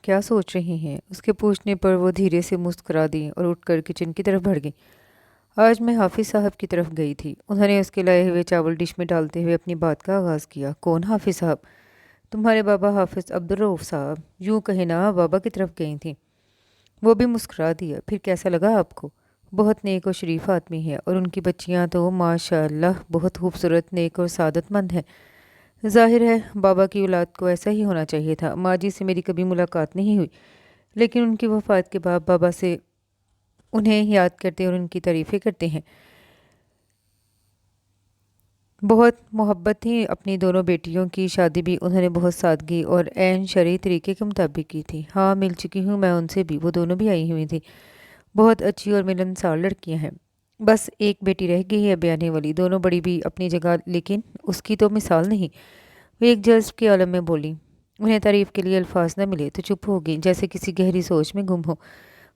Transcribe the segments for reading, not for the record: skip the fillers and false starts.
کیا سوچ رہی ہیں؟ اس کے پوچھنے پر وہ دھیرے سے مسکرا دی اور اٹھ کر کچن کی طرف بڑھ گئی۔ آج میں حافظ صاحب کی طرف گئی تھی۔ انہوں نے اس کے لائے ہوئے چاول ڈش میں ڈالتے ہوئے اپنی بات کا آغاز کیا۔ کون حافظ صاحب؟ تمہارے بابا حافظ عبدالرؤف صاحب۔ یوں کہیں نا بابا کی طرف گئی تھیں۔ وہ بھی مسکرا دیا۔ پھر کیسا لگا آپ کو؟ بہت نیک اور شریف آدمی ہے اور ان کی بچیاں تو ماشاء اللہ بہت خوبصورت، نیک اور سعادت مند ہیں۔ ظاہر ہے بابا کی اولاد کو ایسا ہی ہونا چاہیے تھا۔ ماں جی سے میری کبھی ملاقات نہیں ہوئی، لیکن ان کی وفات کے بعد بابا سے انہیں یاد کرتے اور ان کی تعریفیں کرتے ہیں۔ بہت محبت تھی اپنی دونوں بیٹیوں کی شادی بھی انہوں نے بہت سادگی اور عین شرعی طریقے کے مطابق کی تھی۔ ہاں مل چکی ہوں میں ان سے بھی، وہ دونوں بھی آئی ہوئی تھیں۔ بہت اچھی اور ملنسار لڑکیاں ہیں۔ بس ایک بیٹی رہ گئی ہے بیانے والی۔ دونوں بڑی بھی اپنی جگہ، لیکن اس کی تو مثال نہیں۔ وہ ایک جذب کے عالم میں بولی۔ انہیں تعریف کے لیے الفاظ نہ ملے تو چپ ہو گئی، جیسے کسی گہری سوچ میں گم ہو۔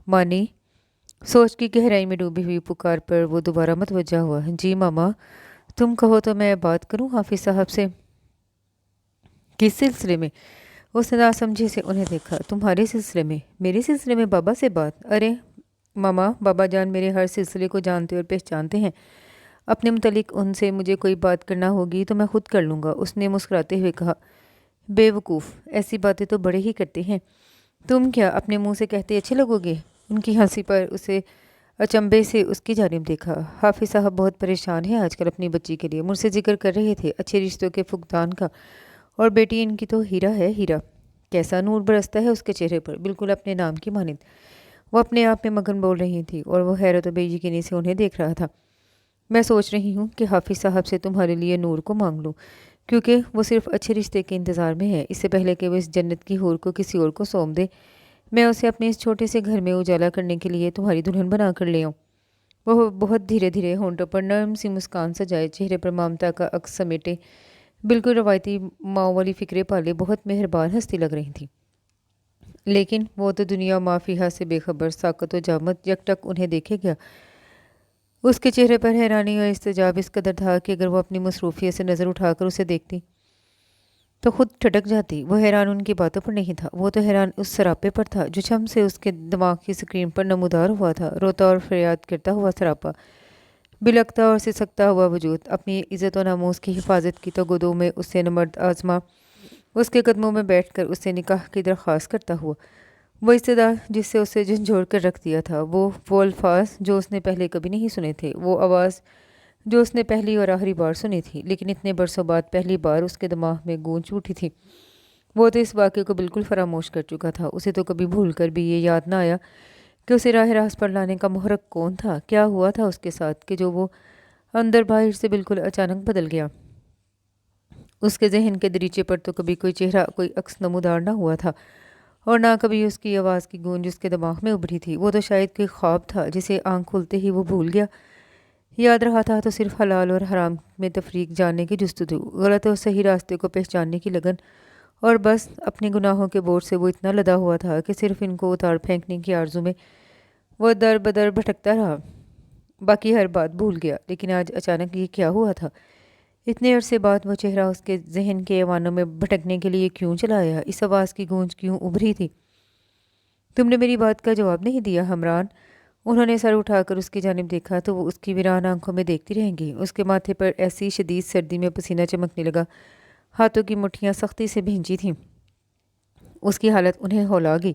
مانی سوچ کی گہرائی میں ڈوبی ہوئی پکار پر وہ دوبارہ متوجہ ہوا۔ جی ماما، تم کہو تو میں بات کروں حافظ صاحب سے؟ کس سلسلے میں؟ اس نے ناسمجھی سے انہیں دیکھا۔ تمہارے سلسلے میں؟ میرے سلسلے میں بابا سے بات؟ ارے ماما، بابا جان میرے ہر سلسلے کو جانتے اور پہچانتے ہیں۔ اپنے متعلق ان سے مجھے کوئی بات کرنا ہوگی تو میں خود کر لوں گا، اس نے مسکراتے ہوئے کہا۔ بے وقوف، ایسی باتیں تو بڑے ہی کرتے ہیں۔ تم کیا اپنے منہ سے کہتے اچھے لگو گے؟ ان کی ہنسی پر اسے اچنبے سے اس کی جانب دیکھا۔ حافظ صاحب بہت پریشان ہیں آج کل اپنی بچی کے لیے، مجھ سے ذکر کر رہے تھے اچھے رشتوں کے فقدان کا، اور بیٹی ان کی تو ہیرا ہے، ہیرا۔ کیسا نور برستا ہے اس کے چہرے پر، بالکل اپنے نام کی مانند۔ وہ اپنے آپ میں مگن بول رہی تھی اور وہ حیرت و بے یقینی سے انہیں دیکھ رہا تھا۔ میں سوچ رہی ہوں کہ حافظ صاحب سے تمہارے لیے نور کو مانگ لوں، کیونکہ وہ صرف اچھے رشتے کے انتظار میں ہے، اس سے پہلے کہ وہ اس جنت کی حور کو کسی اور کو سونپ دے۔ میں اسے اپنے اس چھوٹے سے گھر میں اجالا کرنے کے لیے تمہاری دلہن بنا کر لے آؤں۔ وہ بہت دھیرے دھیرے ہونٹوں پر نرم سی مسکان سجائے، چہرے پر ممتا کا عکس سمیٹے، بالکل روایتی ماں والی فکرے پالے بہت مہربان ہستی لگ رہی تھی۔ لیکن وہ تو دنیا ما فیہا سے بے خبر، ساکت و جامد یکٹک انہیں دیکھے گیا۔ اس کے چہرے پر حیرانی اور استعجاب اس قدر تھا کہ اگر وہ اپنی مصروفیت سے نظر اٹھا کر اسے دیکھتی تو خود ٹھٹک جاتی۔ وہ حیران ان کی باتوں پر نہیں تھا، وہ تو حیران اس سراپے پر تھا جو چھم سے اس کے دماغ کی سکرین پر نمودار ہوا تھا۔ روتا اور فریاد کرتا ہوا سراپا، بلکتا اور سسکتا ہوا وجود، اپنی عزت و ناموس کی حفاظت کی توگدوں میں اس سے نمرد آزما، اس کے قدموں میں بیٹھ کر اس سے نکاح کی درخواست کرتا ہوا۔ وہ استدا جس سے اسے جھنجھوڑ کر رکھ دیا تھا، وہ الفاظ جو اس نے پہلے کبھی نہیں سنے تھے، وہ آواز جو اس نے پہلی اور آخری بار سنی تھی، لیکن اتنے برسوں بعد پہلی بار اس کے دماغ میں گونج اٹھی تھی۔ وہ تو اس واقعے کو بالکل فراموش کر چکا تھا۔ اسے تو کبھی بھول کر بھی یہ یاد نہ آیا کہ اسے راہ راست پر لانے کا محرک کون تھا، کیا ہوا تھا اس کے ساتھ کہ جو وہ اندر باہر سے بالکل اچانک بدل گیا۔ اس کے ذہن کے دریچے پر تو کبھی کوئی چہرہ، کوئی عکس نمودار نہ ہوا تھا، اور نہ کبھی اس کی آواز کی گونج اس کے دماغ میں ابھری تھی۔ وہ تو شاید کوئی خواب تھا جسے آنکھ کھلتے ہی وہ بھول گیا۔ یاد رہا تھا تو صرف حلال اور حرام میں تفریق جاننے کی جستجو، غلط اور صحیح راستے کو پہچاننے کی لگن، اور بس اپنے گناہوں کے بوجھ سے وہ اتنا لدا ہوا تھا کہ صرف ان کو اتار پھینکنے کی آرزو میں وہ در بدر بھٹکتا رہا، باقی ہر بات بھول گیا۔ لیکن آج اچانک یہ کیا ہوا تھا؟ اتنے عرصے بعد وہ چہرہ اس کے ذہن کے ایوانوں میں بھٹکنے کے لیے کیوں چلا آیا؟ اس آواز کی گونج کیوں ابھری تھی؟ تم نے میری بات کا جواب نہیں دیا حمران۔ انہوں نے سر اٹھا کر اس کی جانب دیکھا تو وہ اس کی ویران آنکھوں میں دیکھتی رہ گئی۔ اس کے ماتھے پر ایسی شدید سردی میں پسینہ چمکنے لگا، ہاتھوں کی مٹھیاں سختی سے بھینچی تھیں۔ اس کی حالت انہیں ہولا گئی۔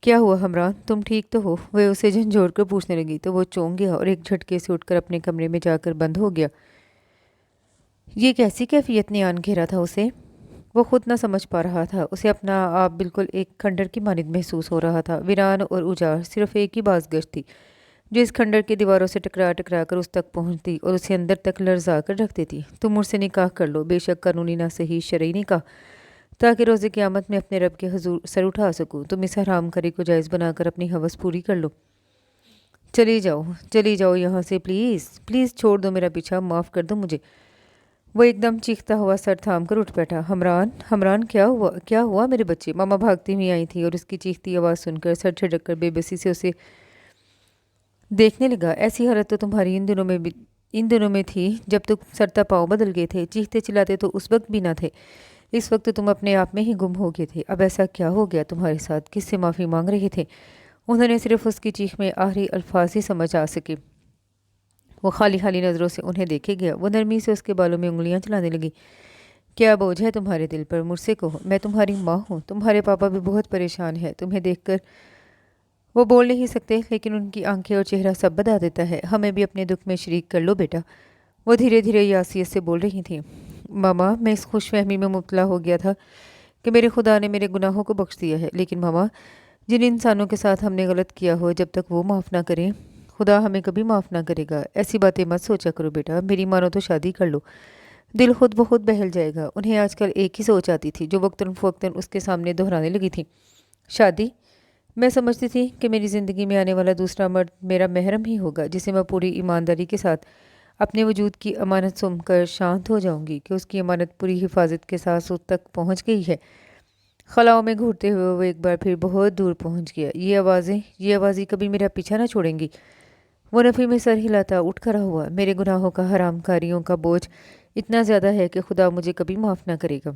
کیا ہوا حمران، تم ٹھیک تو ہو؟ وہ اسے جھنجھوڑ کر پوچھنے لگی تو وہ چونک گیا اور ایک جھٹکے سے اٹھ کر اپنے کمرے میں جا کر بند ہو گیا۔ یہ کیسی کیفیت نے آن گھیرا تھا اسے؟ وہ خود نہ سمجھ پا رہا تھا۔ اسے اپنا آپ بالکل ایک کھنڈر کی مانند محسوس ہو رہا تھا، ویران اور اجاڑ۔ صرف ایک ہی باز گشت تھی جو اس کھنڈر کی دیواروں سے ٹکرا ٹکرا کر اس تک پہنچتی اور اسے اندر تک لرزا کر رکھ دیتی۔ تم مجھ سے نکاح کر لو، بے شک قانونی نہ صحیح شرعی نکاح، تاکہ روز قیامت میں اپنے رب کے حضور سر اٹھا سکوں۔ تم اس حرام کاری کو جائز بنا کر اپنی ہوس پوری کر لو۔ چلی جاؤ یہاں سے، پلیز پلیز چھوڑ دو میرا پیچھا، معاف کر دو مجھے۔ وہ ایک دم چیختا ہوا سر تھام کر اٹھ بیٹھا۔ حمران کیا ہوا میرے بچے؟ ماما بھاگتی ہوئی آئی تھی اور اس کی چیختی آواز سن کر سر جھٹک کر بے بسی سے اسے دیکھنے لگا۔ ایسی حالت تو تمہاری ان دنوں میں تھی جب تم سرتا پاؤں بدل گئے تھے۔ چیختے چلاتے تو اس وقت بھی نہ تھے، اس وقت تم اپنے آپ میں ہی گم ہو گئے تھے۔ اب ایسا کیا ہو گیا تمہارے ساتھ؟ کس سے معافی مانگ رہے تھے؟ انہوں نے صرف اس کی چیخ میں آخری الفاظ ہی سمجھ آ سکے۔ وہ خالی خالی نظروں سے انہیں دیکھے گیا۔ وہ نرمی سے اس کے بالوں میں انگلیاں چلانے لگی۔ کیا بوجھ ہے تمہارے دل پر؟ مجھ سے کہو، میں تمہاری ماں ہوں۔ تمہارے پاپا بھی بہت پریشان ہے تمہیں دیکھ کر۔ وہ بول نہیں سکتے لیکن ان کی آنکھیں اور چہرہ سب بتا دیتا ہے۔ ہمیں بھی اپنے دکھ میں شریک کر لو بیٹا۔ وہ دھیرے دھیرے یاسیت سے بول رہی تھیں۔ ماما، میں اس خوش فہمی میں مبتلا ہو گیا تھا کہ میرے خدا نے میرے گناہوں کو بخش دیا ہے، لیکن ماما، جن انسانوں کے ساتھ ہم نے غلط کیا ہو، جب تک وہ معاف نہ کریں خدا ہمیں کبھی معاف نہ کرے گا۔ ایسی باتیں مت سوچا کرو بیٹا، میری مانو تو شادی کر لو، دل خود بخود بہل جائے گا۔ انہیں آج کل ایک ہی سوچ آتی تھی جو وقتاً فوقتاً اس کے سامنے دہرانے لگی تھی۔ شادی؟ میں سمجھتی تھی کہ میری زندگی میں آنے والا دوسرا مرد میرا محرم ہی ہوگا، جسے میں پوری ایمانداری کے ساتھ اپنے وجود کی امانت سونپ کر شانت ہو جاؤں گی کہ اس کی امانت پوری حفاظت کے ساتھ اس تک پہنچ گئی ہے۔ خلاؤں میں گھورتے ہوئے وہ ایک بار پھر بہت دور پہنچ گیا۔ یہ آوازیں کبھی میرا پیچھا نہ چھوڑیں گی۔ وہ نفی میں سر ہلاتا اٹھ کھڑا ہوا۔ میرے گناہوں کا، حرام کاریوں کا بوجھ اتنا زیادہ ہے کہ خدا مجھے کبھی معاف نہ کرے گا۔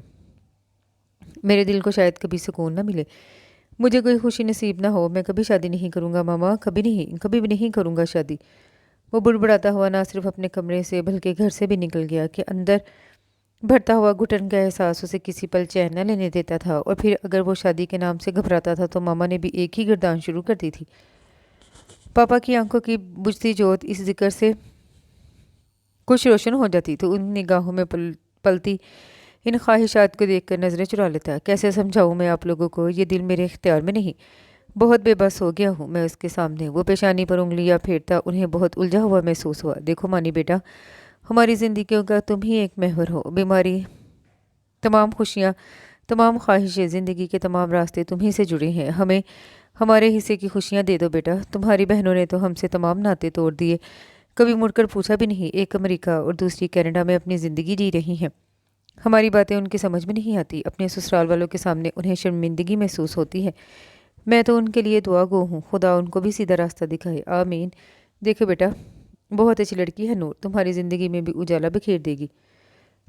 میرے دل کو شاید کبھی سکون نہ ملے، مجھے کوئی خوشی نصیب نہ ہو۔ میں کبھی شادی نہیں کروں گا ماما، کبھی نہیں، کبھی بھی نہیں کروں گا شادی۔ وہ بڑبڑاتا ہوا نہ صرف اپنے کمرے سے بلکہ گھر سے بھی نکل گیا کہ اندر بڑھتا ہوا گھٹن کا احساس اسے کسی پل چین نہ لینے دیتا تھا۔ اور پھر اگر وہ شادی کے نام سے گھبراتا تھا تو ماما نے بھی ایک ہی گردان شروع کر دی تھی۔ پاپا کی آنکھوں کی بجھتی جوت اس ذکر سے کچھ روشن ہو جاتی تو ان نگاہوں میں پلتی ان خواہشات کو دیکھ کر نظریں چرا لیتا۔ کیسے سمجھاؤں میں آپ لوگوں کو، یہ دل میرے اختیار میں نہیں۔ بہت بے بس ہو گیا ہوں میں اس کے سامنے۔ وہ پیشانی پر انگلیاں پھیرتا انہیں بہت الجھا ہوا محسوس ہوا۔ دیکھو مانی بیٹا، ہماری زندگیوں کا تم ہی ایک محور ہو۔ بیماری، تمام خوشیاں، تمام خواہشیں، زندگی کے تمام راستے تمہیں سے جڑے ہیں۔ ہمیں ہمارے حصے کی خوشیاں دے دو بیٹا۔ تمہاری بہنوں نے تو ہم سے تمام ناطے توڑ دیے، کبھی مڑ کر پوچھا بھی نہیں۔ ایک امریکہ اور دوسری کینیڈا میں اپنی زندگی جی رہی ہیں۔ ہماری باتیں ان کی سمجھ میں نہیں آتی۔ اپنے سسرال والوں کے سامنے انہیں شرمندگی محسوس ہوتی ہے۔ میں تو ان کے لیے دعا گو ہوں، خدا ان کو بھی سیدھا راستہ دکھائے، آمین۔ دیکھو بیٹا، بہت اچھی لڑکی ہے نور، تمہاری زندگی میں بھی اجالا بکھیر دے گی۔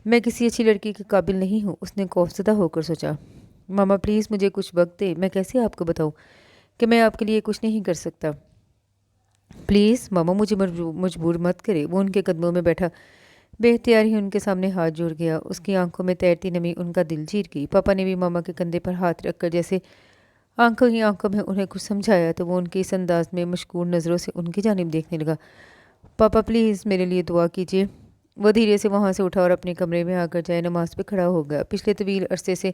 میں کسی اچھی لڑکی کے قابل نہیں ہوں، اس نے خوفزدہ ہو کر سوچا۔ ماما پلیز مجھے کچھ وقت دے، میں کیسے آپ کو بتاؤں کہ میں آپ کے لیے کچھ نہیں کر سکتا۔ پلیز ماما مجھے مجبور مت کرے۔ وہ ان کے قدموں میں بیٹھا بے اختیار ہی ان کے سامنے ہاتھ جوڑ گیا۔ اس کی آنکھوں میں تیرتی نمی ان کا دل چیر گئی۔ پاپا نے بھی ماما کے کندھے پر ہاتھ رکھ کر جیسے آنکھوں ہی آنکھوں میں انہیں کچھ سمجھایا تو وہ ان کے اس انداز میں مشکور نظروں سے ان کی جانب دیکھنے لگا۔ پاپا پلیز میرے لیے دعا کیجیے۔ وہ دھیرے سے وہاں سے اٹھا اور اپنے کمرے میں آ کر جائے نماز پہ کھڑا ہو گیا۔ پچھلے طویل عرصے سے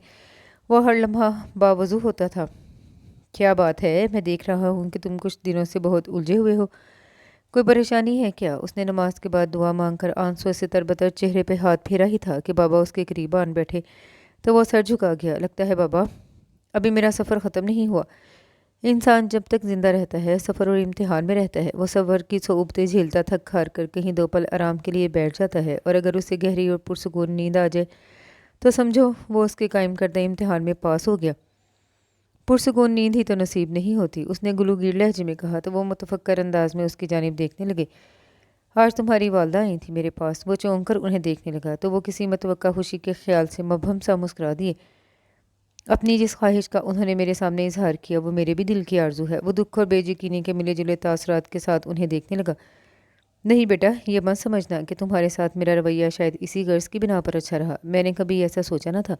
وہ ہر لمحہ باوضو ہوتا تھا۔ کیا بات ہے، میں دیکھ رہا ہوں کہ تم کچھ دنوں سے بہت الجھے ہوئے ہو، کوئی پریشانی ہے کیا؟ اس نے نماز کے بعد دعا مانگ کر آنسوں سے تربتر چہرے پہ ہاتھ پھیرا ہی تھا کہ بابا اس کے قریب آن بیٹھے تو وہ سر جھکا گیا۔ لگتا ہے بابا ابھی میرا سفر ختم نہیں ہوا۔ انسان جب تک زندہ رہتا ہے سفر اور امتحان میں رہتا ہے۔ وہ سفر کی صعوبتیں جھیلتا تھک ہار کر کہیں دو پل آرام کے لیے بیٹھ جاتا ہے، اور اگر اسے گہری اور پرسکون نیند آ جائے تو سمجھو وہ اس کے قائم کردہ امتحان میں پاس ہو گیا۔ پرسکون نیند ہی تو نصیب نہیں ہوتی، اس نے گلوگیر لہجے میں کہا تو وہ متفکر انداز میں اس کی جانب دیکھنے لگے۔ آج تمہاری والدہ آئی تھی میرے پاس۔ وہ چونک کر انہیں دیکھنے لگا تو وہ کسی متوقع خوشی کے خیال سے مبہم سا مسکرا دیے۔ اپنی جس خواہش کا انہوں نے میرے سامنے اظہار کیا وہ میرے بھی دل کی آرزو ہے۔ وہ دکھ اور بے یقینی کے ملے جلے تاثرات کے ساتھ انہیں دیکھنے لگا۔ نہیں بیٹا، یہ مت سمجھنا کہ تمہارے ساتھ میرا رویہ شاید اسی غرض کی بنا پر اچھا رہا، میں نے کبھی ایسا سوچا نہ تھا،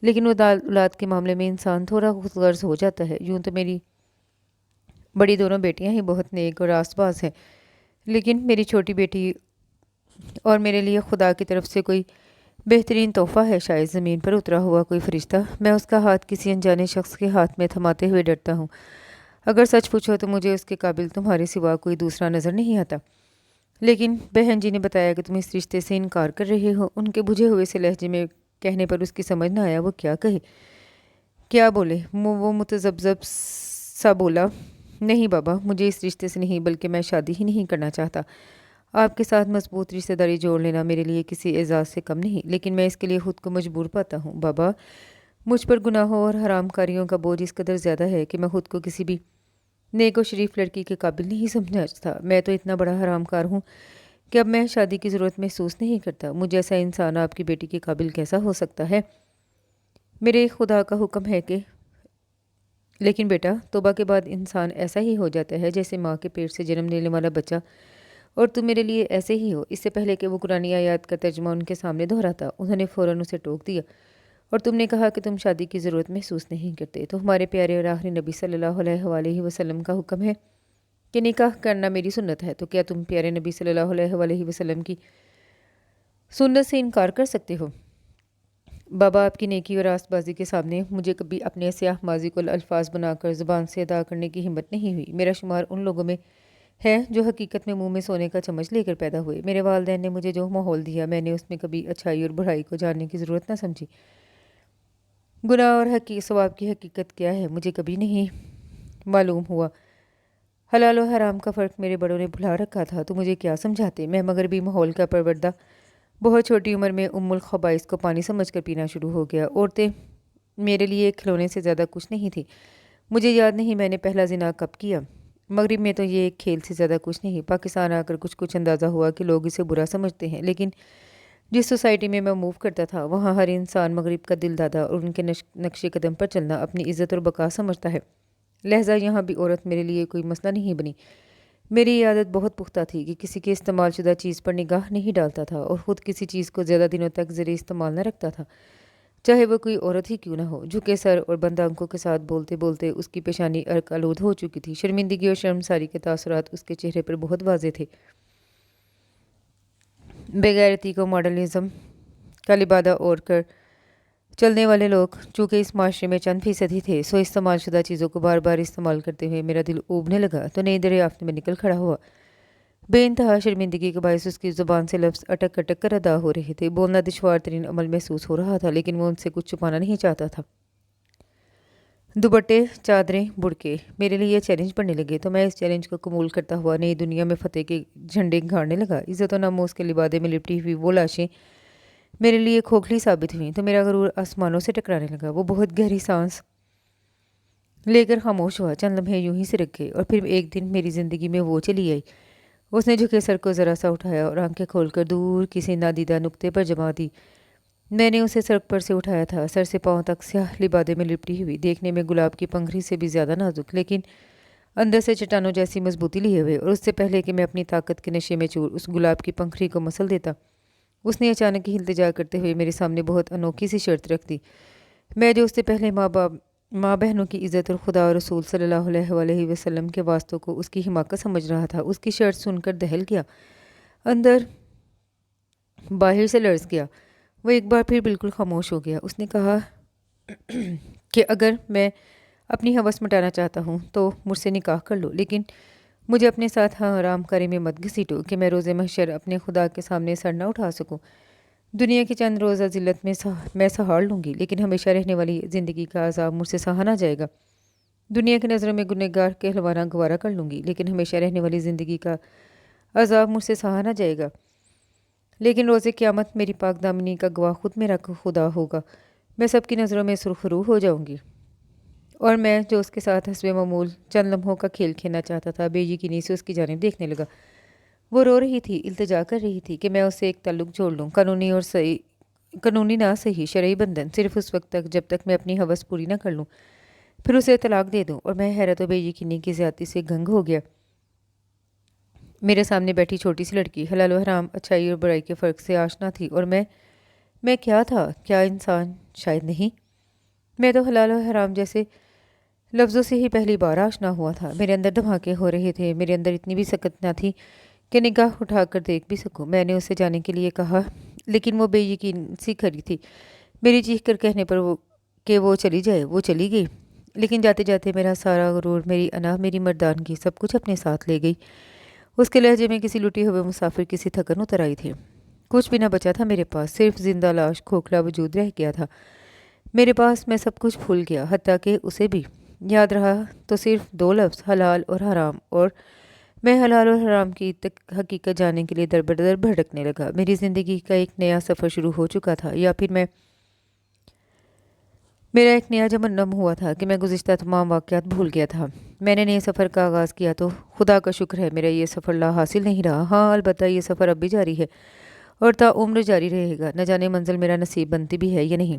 لیکن اولاد کے معاملے میں انسان تھوڑا خود غرض ہو جاتا ہے۔ یوں تو میری بڑی دونوں بیٹیاں ہی بہت نیک اور راست باز ہیں، لیکن میری چھوٹی بیٹی اور میرے لیے خدا کی طرف سے کوئی بہترین تحفہ ہے، شاید زمین پر اترا ہوا کوئی فرشتہ۔ میں اس کا ہاتھ کسی انجانے شخص کے ہاتھ میں تھماتے ہوئے ڈرتا ہوں۔ اگر سچ پوچھو تو مجھے اس کے قابل تمہارے سوا کوئی دوسرا نظر نہیں آتا، لیکن بہن جی نے بتایا کہ تم اس رشتے سے انکار کر رہے ہو۔ ان کے بجھے ہوئے سے لہجے میں کہنے پر اس کی سمجھ نہ آیا وہ کیا کہے، کیا بولے۔ وہ متذبذب سا بولا، نہیں بابا، مجھے اس رشتے سے نہیں بلکہ میں شادی ہی نہیں کرنا چاہتا۔ آپ کے ساتھ مضبوط رشتہ داری جوڑ لینا میرے لیے کسی اعزاز سے کم نہیں، لیکن میں اس کے لیے خود کو مجبور پاتا ہوں۔ بابا، مجھ پر گناہوں اور حرام کاریوں کا بوجھ اس قدر زیادہ ہے کہ میں خود کو کسی بھی نیک و شریف لڑکی کے قابل نہیں سمجھتا۔ میں تو اتنا بڑا حرام کار ہوں کہ اب میں شادی کی ضرورت محسوس نہیں کرتا۔ مجھ جیسا انسان آپ کی بیٹی کے قابل کیسا ہو سکتا ہے؟ میرے خدا کا حکم ہے کہ لیکن بیٹا توبہ کے بعد انسان ایسا ہی ہو جاتا ہے جیسے ماں کے پیٹ سے جنم لینے والا بچہ، اور تم میرے لیے ایسے ہی ہو۔ اس سے پہلے کہ وہ قرآن آیات کا ترجمہ ان کے سامنے دہراتا، انہوں نے فوراً اسے ٹوک دیا، اور تم نے کہا کہ تم شادی کی ضرورت محسوس نہیں کرتے۔ تو ہمارے پیارے اور آخری نبی صلی اللہ علیہ وآلہ وسلم کا حکم ہے کہ نکاح کرنا میری سنت ہے، تو کیا تم پیارے نبی صلی اللہ علیہ وآلہ وسلم کی سنت سے انکار کر سکتے ہو؟ بابا آپ کی نیکی اور راست بازی کے سامنے مجھے کبھی اپنے سیاہ ماضی کو الفاظ بنا کر زبان سے ادا کرنے کی ہمت نہیں ہوئی۔ میرا شمار ان لوگوں میں ہے جو حقیقت میں منہ میں سونے کا چمچ لے کر پیدا ہوئے۔ میرے والدین نے مجھے جو ماحول دیا، میں نے اس میں کبھی اچھائی اور برائی کو جاننے کی ضرورت نہ سمجھی۔ گناہ اور ثواب کی حقیقت کیا ہے مجھے کبھی نہیں معلوم ہوا۔ حلال و حرام کا فرق میرے بڑوں نے بھلا رکھا تھا، تو مجھے کیا سمجھاتے؟ میں مغربی ماحول کا پروردہ بہت چھوٹی عمر میں الخبائث کو پانی سمجھ کر پینا شروع ہو گیا۔ عورتیں میرے لیے کھلونے سے زیادہ کچھ نہیں تھی۔ مجھے یاد نہیں میں نے پہلا زنا کب کیا۔ مغرب میں تو یہ ایک کھیل سے زیادہ کچھ نہیں۔ پاکستان آ کر کچھ اندازہ ہوا کہ لوگ اسے برا سمجھتے ہیں، لیکن جس سوسائٹی میں موو کرتا تھا وہاں ہر انسان مغرب کا دل دادا اور ان کے نقش قدم پر چلنا اپنی عزت اور بقا سمجھتا ہے۔ لہذا یہاں بھی عورت میرے لیے کوئی مسئلہ نہیں بنی۔ میری یہ عادت بہت پختہ تھی کہ کسی کے استعمال شدہ چیز پر نگاہ نہیں ڈالتا تھا، اور خود کسی چیز کو زیادہ دنوں تک زیر استعمال نہ رکھتا تھا، چاہے وہ کوئی عورت ہی کیوں نہ ہو۔ جھکے سر اور بند آنکھوں کے ساتھ بولتے بولتے اس کی پیشانی عرق آلود ہو چکی تھی۔ شرمندگی اور شرمساری کے تاثرات اس کے چہرے پر بہت واضح تھے۔ بے غیرتی کو ماڈرنزم کا لبادہ اوڑھ کر چلنے والے لوگ چونکہ اس معاشرے میں چند فیصد ہی تھے، سو استعمال شدہ چیزوں کو بار بار استعمال کرتے ہوئے میرا دل اوبنے لگا تو نئی دریافت میں نکل کھڑا ہوا۔ بے انتہا شرمندگی کے باعث اس کی زبان سے لفظ اٹک اٹک کر ادا ہو رہے تھے۔ بولنا دشوار ترین عمل محسوس ہو رہا تھا، لیکن وہ ان سے کچھ چھپانا نہیں چاہتا تھا۔ دوپٹے، چادریں، برقعے میرے لیے چیلنج بننے لگے، تو میں اس چیلنج کو قبول کرتا ہوا نئی دنیا میں فتح کے جھنڈے گاڑنے لگا۔ عزت و ناموس کے لبادے میں لپٹی ہوئی وہ لاشیں میرے لیے کھوکھلی ثابت ہوئیں، تو میرا غرور آسمانوں سے ٹکرانے لگا۔ وہ بہت گہری سانس لے کر خاموش ہوا، چند لمحے یوں ہی سرک گئے، اور پھر ایک دن میری زندگی میں وہ چلی آئی۔ اس نے جھکے سر کو ذرا سا اٹھایا اور آنکھیں کھول کر دور کسی نادیدہ نقطے پر جما دی۔ میں نے اسے سڑک پر سے اٹھایا تھا، سر سے پاؤں تک سیاہ لبادے میں لپٹی ہوئی، دیکھنے میں گلاب کی پنکھڑی سے بھی زیادہ نازک، لیکن اندر سے چٹانوں جیسی مضبوطی لیے ہوئے۔ اور اس سے پہلے کہ میں اپنی طاقت کے نشے میں چور اس گلاب کی پنکھڑی کو مسل دیتا، اس نے اچانک ہی التجا کرتے ہوئے میرے سامنے بہت انوکھی سی شرط رکھ دی۔ میں جو اس سے پہلے ماں بہنوں کی عزت اور خدا اور رسول صلی اللہ علیہ وآلہ وسلم کے واسطوں کو اس کی حماقت سمجھ رہا تھا، اس کی شرط سن کر دہل گیا، اندر باہر سے لرز گیا۔ وہ ایک بار پھر بالکل خاموش ہو گیا۔ اس نے کہا کہ اگر میں اپنی ہوس مٹانا چاہتا ہوں تو مجھ سے نکاح کر لو، لیکن مجھے اپنے ساتھ حرام کاری میں مت گھسیٹو کہ میں روز محشر اپنے خدا کے سامنے سر نہ اٹھا سکوں۔ دنیا کی چند روزہ ذلت میں سہار لوں گی، لیکن ہمیشہ رہنے والی زندگی کا عذاب مجھ سے سہا نہ جائے گا۔ دنیا کی نظروں میں گنہگار کہلوانا گوارا کر لوں گی، لیکن ہمیشہ رہنے والی زندگی کا عذاب مجھ سے سہا نہ جائے گا۔ لیکن روز قیامت میری پاک دامنی کا گواہ خود میرا خدا ہوگا۔ میں سب کی نظروں میں سرخ رو ہو جاؤں گی، اور میں جو اس کے ساتھ حسب معمول چند لمحوں کا کھیل کھیلنا چاہتا تھا بے یقینی سے اس کی جانب دیکھنے لگا۔ وہ رو رہی تھی، التجا کر رہی تھی کہ میں اس سے ایک تعلق جوڑ لوں، قانونی نہ صحیح شرعی بندھن، صرف اس وقت تک جب تک میں اپنی ہوس پوری نہ کر لوں، پھر اسے طلاق دے دوں۔ اور میں حیرت و بے یقینی کی زیادتی سے گنگ ہو گیا۔ میرے سامنے بیٹھی چھوٹی سی لڑکی حلال و حرام، اچھائی اور برائی کے فرق سے آشنا تھی، اور میں کیا تھا؟ کیا انسان؟ شاید نہیں۔ میں تو حلال و حرام جیسے لفظوں سے ہی پہلی بار آشنا ہوا تھا۔ میرے اندر دھماکے ہو رہے تھے، میرے اندر اتنی بھی سکت نہ تھی کہ نگاہ اٹھا کر دیکھ بھی سکوں۔ میں نے اسے جانے کے لیے کہا، لیکن وہ بے یقین سی کھڑی تھی۔ میری چیخ کر کہنے پر کہ وہ چلی جائے، وہ چلی گئی، لیکن جاتے جاتے میرا سارا غرور، میری انا، میری مردانگی، سب کچھ اپنے ساتھ لے گئی۔ اس کے لہجے میں کسی لٹے ہوئے مسافر کی سی تھکن اتر آئی تھی۔ کچھ بھی نہ بچا تھا میرے پاس، صرف زندہ لاش، کھوکھلا وجود رہ گیا تھا میرے پاس۔ میں سب کچھ بھول گیا، حتیٰ کہ اسے بھی یاد رہا تو صرف دو لفظ، حلال اور حرام، اور میں حلال اور حرام کی حقیقت جاننے کے لیے در بدر بھٹکنے لگا۔ میری زندگی کا ایک نیا سفر شروع ہو چکا تھا، یا پھر میرا ایک نیا جمنم ہوا تھا کہ میں گزشتہ تمام واقعات بھول گیا تھا۔ میں نے نئے سفر کا آغاز کیا تو خدا کا شکر ہے میرا یہ سفر لا حاصل نہیں رہا۔ ہاں البتہ یہ سفر اب بھی جاری ہے، اور تا عمر جاری رہے گا۔ نہ جانے منزل میرا نصیب بنتی بھی ہے یا نہیں۔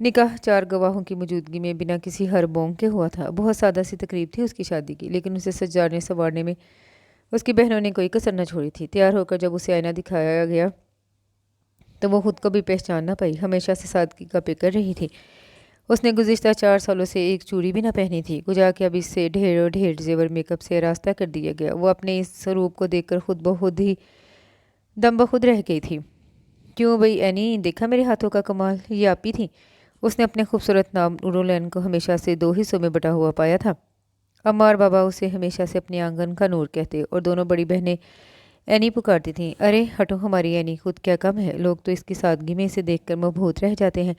نکاح 4 گواہوں کی موجودگی میں بنا کسی ہر بونگ کے ہوا تھا۔ بہت سادہ سی تقریب تھی اس کی شادی کی، لیکن اسے سجانے سنوارنے میں اس کی بہنوں نے کوئی کسر نہ چھوڑی تھی۔ تیار ہو کر جب اسے آئینہ دکھایا گیا تو وہ خود کو بھی پہچان نہ پائی، ہمیشہ سے سادگی کا پے کر رہی تھی۔ اس نے گزشتہ 4 سالوں سے ایک چوڑی بھی نہ پہنی تھی، گجا کہ اب اس سے ڈھیر و ڈھیر زیور میک اپ سے آراستہ کر دیا گیا۔ وہ اپنے اس روپ کو دیکھ کر خود بخود ہی دم بخود رہ گئی تھی۔ کیوں بھئی اینی، دیکھا میرے ہاتھوں کا کمال، یہ آپ ہی تھی۔ اس نے اپنے خوبصورت نام نورالعین کو ہمیشہ سے 2 حصوں میں بٹا ہوا پایا تھا۔ عمار بابا اسے ہمیشہ سے اپنے آنگن کا نور کہتے اور دونوں بڑی بہنیں اینی پکارتی تھیں۔ ارے ہٹو ہماری اینی، خود کیا کم ہے، لوگ تو اس کی سادگی میں اسے دیکھ کر مبہوت رہ جاتے ہیں۔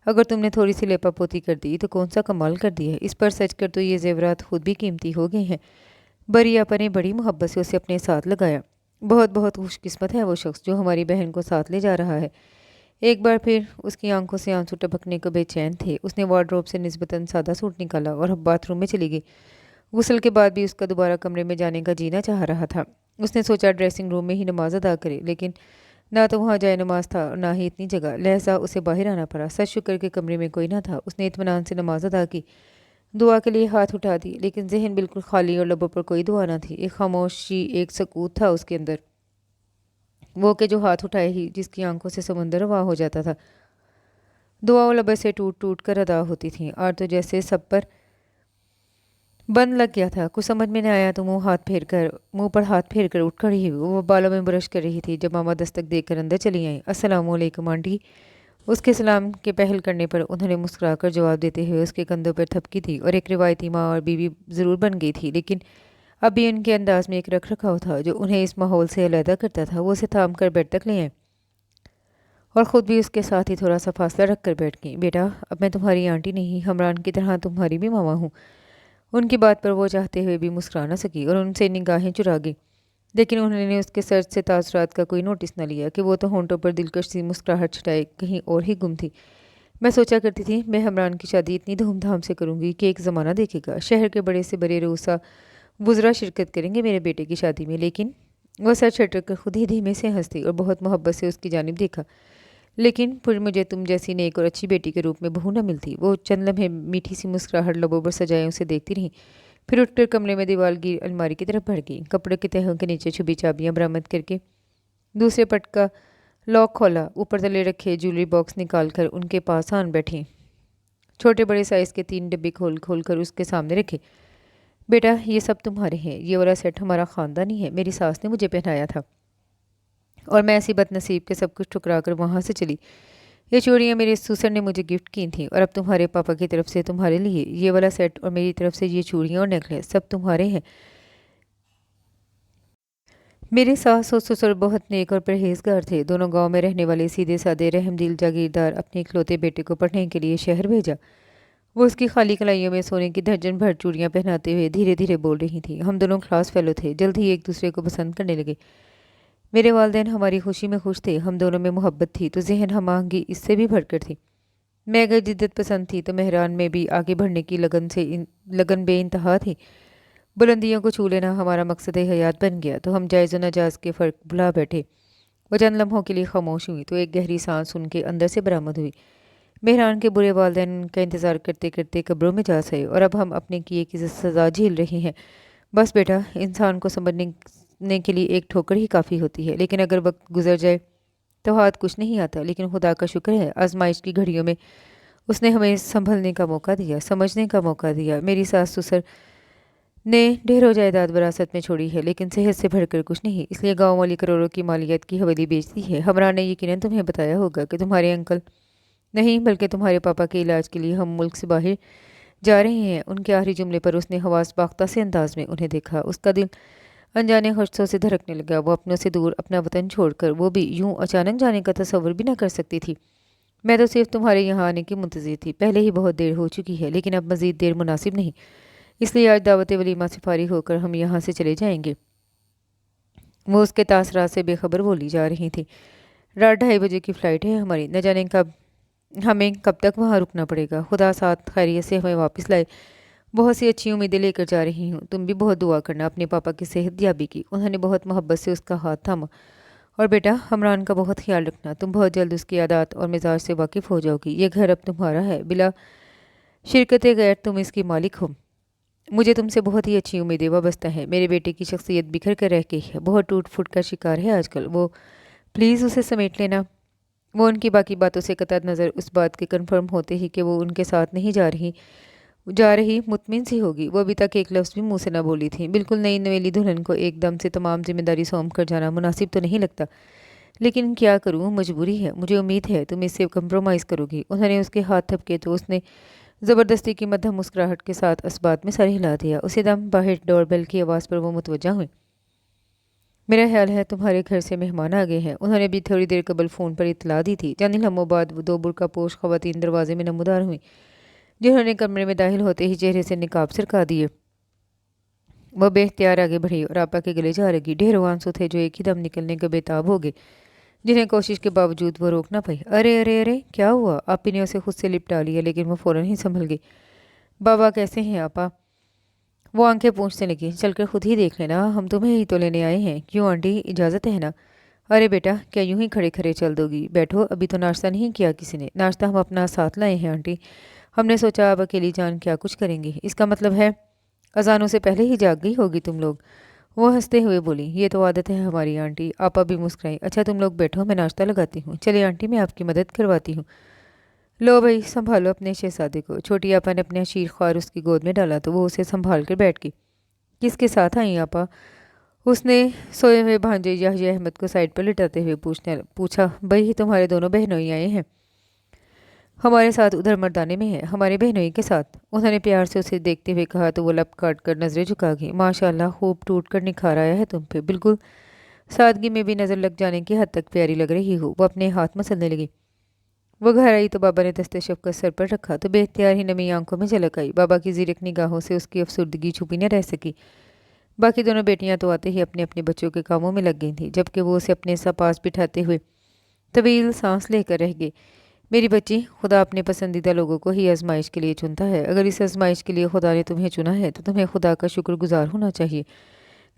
اگر تم نے تھوڑی سی لیپا پوتی کر دی تو کون سا کمال کر دی ہے، اس پر سچ کر تو یہ زیورات خود بھی قیمتی ہو گئے ہیں۔ بری آپا نے بڑی محبت سے اسے اپنے ساتھ لگایا۔ بہت بہت خوش قسمت ہے وہ شخص جو ہماری بہن کو ساتھ لے جا رہا ہے۔ ایک بار پھر اس کی آنکھوں سے آنسو ٹپکنے کو بے چین تھے۔ اس نے وارڈروب سے نسبتاً سادہ سوٹ نکالا اور باتھ روم میں چلی گئی۔ غسل کے بعد بھی اس کا دوبارہ کمرے میں جانے کا جینا چاہ رہا تھا۔ اس نے سوچا ڈریسنگ روم میں ہی نماز ادا کرے، لیکن نہ تو وہاں جائے نماز تھا اور نہ ہی اتنی جگہ، لہذا اسے باہر آنا پڑا۔ سچ شکر کے کمرے میں کوئی نہ تھا۔ اس نے اطمینان سے نماز ادا کی، دعا کے لیے ہاتھ اٹھا دی، لیکن ذہن بالکل خالی اور لبوں پر کوئی دعا نہ تھی۔ ایک خاموشی، ایک سکوت تھا اس کے اندر، وہ کہ جو ہاتھ اٹھائے ہی جس کی آنکھوں سے سمندر رواں ہو جاتا تھا۔ دعا لبوں سے ٹوٹ ٹوٹ کر ادا ہوتی تھیں اور تو جیسے سب پر بند لگ گیا تھا۔ کچھ سمجھ میں نہ آیا تو منہ پر ہاتھ پھیر کر اٹھ کھڑی ہوئی۔ وہ بالوں میں برش کر رہی تھی جب ماما دستک دے کر اندر چلی آئیں۔ السلام علیکم آنٹی۔ اس کے سلام کے پہل کرنے پر انہوں نے مسکرا کر جواب دیتے ہوئے اس کے کندھوں پر تھپکی دی، اور ایک روایتی ماں اور بیوی ضرور بن گئی تھی، لیکن اب بھی ان کے انداز میں ایک رکھ رکھاؤ تھا جو انہیں اس ماحول سے علیحدہ کرتا تھا۔ وہ اسے تھام کر بیڈ تک لے آئیں اور خود بھی اس کے ساتھ ہی تھوڑا سا فاصلہ رکھ کر بیٹھ گئیں۔ بیٹا، اب میں تمہاری آنٹی نہیں، حمران کی طرح تمہاری بھی ماما ہوں۔ ان کی بات پر وہ چاہتے ہوئے بھی مسکرا نہ سکی اور ان سے نگاہیں چرا گئی، لیکن انہوں نے اس کے سر سے تاثرات کا کوئی نوٹس نہ لیا کہ وہ تو ہونٹوں پر دلکش سی مسکراہٹ چھٹائے کہیں اور ہی گم تھی۔ میں سوچا کرتی تھی میں حمران کی شادی اتنی دھوم دھام سے کروں گی کہ ایک زمانہ دیکھے گا، شہر کے بڑے سے بڑے روسا وزراء شرکت کریں گے میرے بیٹے کی شادی میں۔ لیکن وہ سر چھٹک کر خود ہی دھیمے سے ہنسی اور بہت محبت سے اس کی جانب دیکھا۔ لیکن پھر مجھے تم جیسی نیک اور اچھی بیٹی کے روپ میں بہو نہ ملتی۔ وہ چند لمحے میٹھی سی مسکراہٹ لبوں پر سجائے اسے دیکھتی رہیں، پھر اٹھ کر کمرے میں دیوال گیر الماری کی طرف بڑھ گئی، کپڑے کے تہوں کے نیچے چھپی چابیاں برآمد کر کے دوسرے پٹ کا لاک کھولا، اوپر تلے رکھے جیولری باکس نکال کر ان کے پاس آن بیٹھی، چھوٹے بڑے سائز کے 3 ڈبے کھول کھول کر اس کے سامنے رکھے۔ بیٹا، یہ سب تمہارے ہیں، یہ والا سیٹ ہمارا خاندانی ہے، میری ساس نے مجھے پہنایا تھا اور میں ایسی بد نصیب کے سب کچھ ٹھکرا کر وہاں سے چلی۔ یہ چوڑیاں میرے سسر نے مجھے گفٹ کی تھیں اور اب تمہارے پاپا کی طرف سے تمہارے لیے یہ والا سیٹ اور میری طرف سے یہ چوڑیاں اور نیکلیس سب تمہارے ہیں۔ میرے ساس اور سسر بہت نیک اور پرہیزگار تھے، دونوں گاؤں میں رہنے والے سیدھے سادے رحم دل جاگیردار اپنے اکلوتے بیٹے کو پڑھنے کے لیے شہر بھیجا۔ وہ اس کی خالی کلائیوں میں سونے کی درجن بھر چوڑیاں پہناتے ہوئے دھیرے دھیرے بول رہی تھی۔ ہم دونوں کلاس فیلو تھے، جلد ہی ایک دوسرے کو پسند کرنے لگے۔ میرے والدین ہماری خوشی میں خوش تھے، ہم دونوں میں محبت تھی تو ذہن ہم آہنگی اس سے بھی بڑھ کر تھی۔ میں اگر جدت پسند تھی تو مہران میں بھی آگے بڑھنے کی لگن بے انتہا تھی۔ بلندیوں کو چھو لینا ہمارا مقصد حیات بن گیا تو ہم جائز و ناجائز کے فرق بھلا بیٹھے۔ وہ چند لمحوں کے لیے خاموش ہوئی تو ایک گہری سانس ان کے اندر سے برآمد ہوئی۔ مہران کے برے والدین کا انتظار کرتے کرتے قبروں میں جا سہے اور اب ہم اپنے کیے کی سزا جھیل رہے ہیں۔ بس بیٹا، انسان کو سمجھنے کے لیے ایک ٹھوکر ہی کافی ہوتی ہے، لیکن اگر وقت گزر جائے تو ہاتھ کچھ نہیں آتا۔ لیکن خدا کا شکر ہے، آزمائش کی گھڑیوں میں اس نے ہمیں سنبھلنے کا موقع دیا، سمجھنے کا موقع دیا۔ میری ساس سسر نے ڈھیروں جائیداد وراثت میں چھوڑی ہے، لیکن صحت سے بڑھ کر کچھ نہیں، اس لیے گاؤں والی کروڑوں کی مالیت کی حویلی بیچتی ہے۔ ہمراہ نے یقیناً تمہیں بتایا ہوگا کہ تمہارے انکل نہیں بلکہ تمہارے پاپا کے علاج کے لیے ہم ملک سے باہر جا رہے ہیں۔ ان کے آخری جملے پر اس نے حواس باختہ سے انداز میں انہیں دیکھا۔ اس کا دل انجانے خرچوں سے دھڑکنے لگا۔ وہ اپنوں سے دور اپنا وطن چھوڑ کر وہ بھی یوں اچانک جانے کا تصور بھی نہ کر سکتی تھی۔ میں تو صرف تمہارے یہاں آنے کی منتظر تھی، پہلے ہی بہت دیر ہو چکی ہے، لیکن اب مزید دیر مناسب نہیں، اس لیے آج دعوت ولیمہ سے فارغ ہو کر ہم یہاں سے چلے جائیں گے۔ وہ اس کے تاثرات سے بے خبر بولی جا رہی تھی۔ رات 2:30 بجے کی فلائٹ ہے ہماری، نہ جانے ہمیں کب تک وہاں رکنا پڑے گا۔ خدا ساتھ خیریت سے ہمیں واپس لائے، بہت سی اچھی امیدیں لے کر جا رہی ہوں، تم بھی بہت دعا کرنا اپنے پاپا کی صحت یابی کی۔ انہوں نے بہت محبت سے اس کا ہاتھ تھاما اور بیٹا حمران کا بہت خیال رکھنا، تم بہت جلد اس کی عادات اور مزاج سے واقف ہو جاؤ گی۔ یہ گھر اب تمہارا ہے، بلا شرکت غیر تم اس کی مالک ہو۔ مجھے تم سے بہت ہی اچھی امیدیں وابستہ ہیں۔ میرے بیٹے کی شخصیت بکھر کر رہ گئی ہے، بہت ٹوٹ پھوٹ کا شکار ہے آج کل وہ، پلیز اسے سمیٹ لینا۔ وہ ان کی باقی باتوں سے قطع نظر اس بات کے کنفرم ہوتے ہی کہ وہ ان کے ساتھ نہیں جا رہی مطمئن سی ہوگی۔ وہ ابھی تک ایک لفظ بھی منہ سے نہ بولی تھی۔ بالکل نئی نویلی دلہن کو ایک دم سے تمام ذمہ داری سونپ کر جانا مناسب تو نہیں لگتا، لیکن کیا کروں، مجبوری ہے۔ مجھے امید ہے تم اس سے کمپرومائز کرو گی۔ انہوں نے اس کے ہاتھ تھپکے تو اس نے زبردستی کی مدھم مسکراہٹ کے ساتھ اس بات میں سر ہلا دیا۔ اسی دم باہر ڈور بیل کی آواز پر وہ متوجہ ہوئیں۔ میرا خیال ہے تمہارے گھر سے مہمان آ گئے ہیں۔ انہوں نے بھی تھوڑی دیر قبل فون پر اطلاع دی تھی۔ چند لمحوں بعد وہ دو برقع پوش خواتین دروازے میں نمودار ہوئیں، جنہوں نے کمرے میں داخل ہوتے ہی چہرے سے نقاب سرکا دیے۔ وہ بے اختیار آگے بڑھی اور آپا کے گلے جا لگی۔ ڈھیروں آنسو تھے جو ایک ہی دم نکلنے کے بےتاب ہو گئے، جنہیں کوشش کے باوجود وہ روک نہ پائی۔ ارے ارے ارے کیا ہوا؟ آپی نے اسے خود سے لپٹا لیا، لیکن وہ فوراً ہی سنبھل گئی۔ بابا کیسے ہیں آپا؟ وہ آنکھیں پوچھنے لگی۔ چل کر خود ہی دیکھ لینا، ہم تمہیں ہی تو لینے آئے ہیں۔ کیوں آنٹی، اجازت ہے نا؟ ارے بیٹا کیا یوں ہی کھڑے کھڑے چل دو گی؟ بیٹھو، ابھی تو ناشتہ نہیں کیا کسی نے۔ ناشتہ ہم اپنا ساتھ لائے ہیں آنٹی، ہم نے سوچا اب اکیلی جان کیا کچھ کریں گی، اس کا مطلب ہے اذانوں سے پہلے ہی جاگ گئی ہوگی تم لوگ۔ وہ ہنستے ہوئے بولی، یہ تو عادت ہے ہماری آنٹی۔ آپا بھی مسکرائی۔ اچھا تم لوگ بیٹھو، میں ناشتہ لگاتی ہوں۔ چلے آنٹی میں آپ کی مدد کرواتی ہوں۔ لو بھائی سنبھالو اپنے شہزادے کو۔ چھوٹی آپا نے اپنا شیر خوار اس کی گود میں ڈالا تو وہ اسے سنبھال کر بیٹھ گئی۔ کس کے ساتھ آئیں آپا؟ اس نے سوئے ہوئے بھانجے یحییٰ احمد کو سائڈ پر لٹاتے ہوئے پوچھا۔ بھائی تمہارے دونوں بہنوئی آئے ہیں ہمارے ساتھ، ادھر مردانے میں ہے ہمارے بہنوئی کے ساتھ، انہوں نے پیار سے اسے دیکھتے ہوئے کہا تو وہ لب کاٹ کر نظریں جھکا گئی۔ ماشاء اللہ خوب ٹوٹ کر نکھار آیا ہے تم پہ، بالکل سادگی میں بھی نظر لگ جانے کی حد تک پیاری لگ رہی ہو۔ وہ اپنے ہاتھ مسلنے لگی۔ وہ گھر آئی تو بابا نے دست شفقت سر پر رکھا تو بے اختیار ہی نمی آنکھوں میں جھلک آئی۔ بابا کی زیرک نگاہوں سے اس کی افسردگی چھپی نہ رہ سکی۔ باقی دونوں بیٹیاں تو آتے ہی اپنے اپنے بچوں کے کاموں میں لگ گئی تھیں، جبکہ وہ اسے اپنے پاس بٹھاتے ہوئے طویل سانس لے کر رہ گئے۔ میری بچی، خدا اپنے پسندیدہ لوگوں کو ہی آزمائش کے لیے چنتا ہے۔ اگر اس آزمائش کے لیے خدا نے تمہیں چنا ہے تو تمہیں خدا کا شکر گزار ہونا چاہیے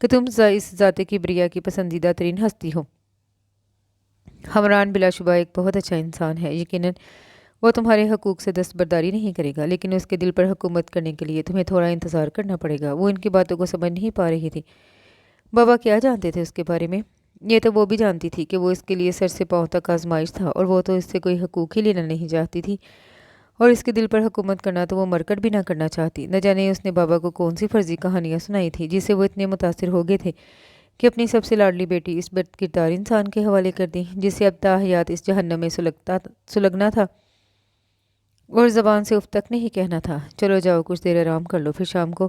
کہ تم اس ذات کبریا کی پسندیدہ ترین ہستی ہو۔ حمران بلا شبہ ایک بہت اچھا انسان ہے، یقیناً وہ تمہارے حقوق سے دستبرداری نہیں کرے گا، لیکن اس کے دل پر حکومت کرنے کے لیے تمہیں تھوڑا انتظار کرنا پڑے گا۔ وہ ان کی باتوں کو سمجھ نہیں پا رہی تھی۔ بابا کیا جانتے تھے اس کے بارے میں؟ یہ تو وہ بھی جانتی تھی کہ وہ اس کے لیے سر سے پاؤں تک آزمائش تھا، اور وہ تو اس سے کوئی حقوق ہی لینا نہیں چاہتی تھی، اور اس کے دل پر حکومت کرنا تو وہ مرکٹ بھی نہ کرنا چاہتی۔ نہ جانے اس نے بابا کو کون سی فرضی کہانیاں سنائی تھی جس سے وہ اتنے متاثر ہو گئے تھے کہ اپنی سب سے لاڈلی بیٹی اس بد کردار انسان کے حوالے کر دی، جسے اب تا حیات اس جہنم میں سلگنا تھا اور زبان سے اف تک نہیں کہنا تھا۔ چلو جاؤ کچھ دیر آرام کر لو، پھر شام کو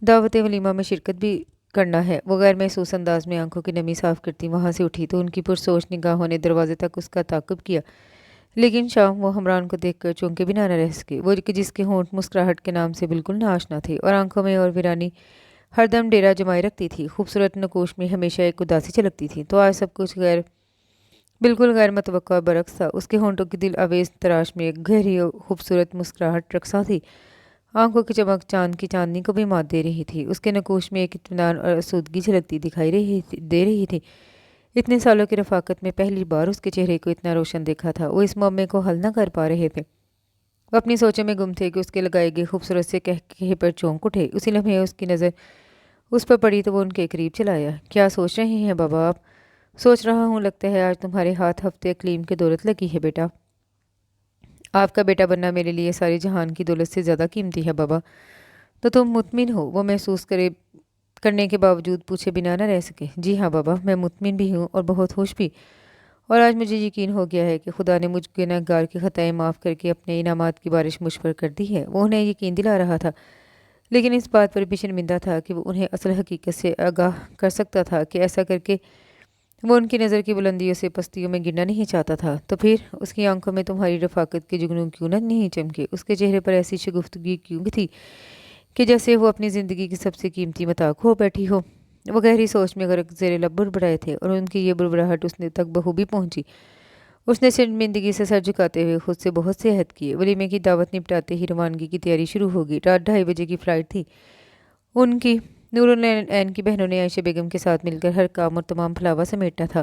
دعوت ولیمہ میں شرکت بھی کرنا ہے۔ وہ غیر محسوس انداز میں آنکھوں کی نمی صاف کرتی وہاں سے اٹھی تو ان کی پرسوچ نگاہوں نے دروازے تک اس کا تعاقب کیا، لیکن شام وہ حمران کو دیکھ کر چونکے بھی نہ رہ سکے، وہ جس کے ہونٹ مسکراہٹ کے نام سے بالکل نہ آشنا تھے اور آنکھوں میں اور ویرانی ہر دم ڈیرا جمائے رکھتی تھی۔ خوبصورت نقوش میں ہمیشہ ایک اداسی چلکتی تھی، تو آج سب کچھ بالکل غیر متوقع برعکس تھا۔ اس کے ہونٹوں کی دل آویز تراش میں ایک گہری اور خوبصورت مسکراہٹ رقصاں تھی، آنکھوں کی چمک چاند کی چاندنی کو بھی مات دے رہی تھی۔ اس کے نقوش میں ایک اطمینان اور آسودگی جھلکتی دکھائی دے رہی تھی۔ اتنے سالوں کی رفاقت میں پہلی بار اس کے چہرے کو اتنا روشن دیکھا تھا۔ وہ اس معمے کو حل نہ کر پا رہے تھے، وہ اپنی سوچوں میں گم تھے کہ اس کے لگائے گئے خوبصورت سے کہے پر چونک اٹھے۔ اسی لمحے اس کی نظر اس پر پڑی تو وہ ان کے قریب چلایا۔ کیا سوچ رہے ہیں بابا آپ؟ سوچ رہا ہوں، لگتا ہے آج تمہارے ہاتھ ہفتے اقلیم کی دولت لگی ہے بیٹا۔ آپ کا بیٹا بننا میرے لیے ساری جہان کی دولت سے زیادہ قیمتی ہے بابا۔ تو تم مطمئن ہو؟ وہ محسوس کرنے کے باوجود پوچھے بنا نہ رہ سکے۔ جی ہاں بابا، میں مطمئن بھی ہوں اور بہت خوش بھی، اور آج مجھے یقین ہو گیا ہے کہ خدا نے مجھ گنہگار کی خطائیں معاف کر کے اپنے انعامات کی بارش مجھ پر کر دی ہے۔ وہ انہیں یقین دلا رہا تھا، لیکن اس بات پر بھی شرمندہ تھا کہ وہ انہیں اصل حقیقت سے آگاہ کر سکتا تھا کہ ایسا کر کے وہ ان کی نظر کی بلندیوں سے پستیوں میں گرنا نہیں چاہتا تھا۔ تو پھر اس کی آنکھوں میں تمہاری رفاقت کے جگنوں کیوں نہ نہیں چمکے؟ اس کے چہرے پر ایسی شگفتگی کیوں تھی کہ جیسے وہ اپنی زندگی کی سب سے قیمتی متاع کھو بیٹھی ہو۔ وہ گہری سوچ میں غرق زیر لب بڑبڑائے تھے اور ان کی یہ بڑبڑاہٹ اس نے تک بخوبی پہنچی۔ اس نے شرمندگی سے سر جھکاتے ہوئے خود سے بہت سے عہد کیے۔ ولیمے کی دعوت نپٹاتے ہی روانگی کی تیاری شروع ہو گئی۔ رات 2:30 بجے کی فلائٹ تھی ان کی۔ نور العین کی بہنوں نے عائشہ بیگم کے ساتھ مل کر ہر کام اور تمام پھلاوا سمیٹنا تھا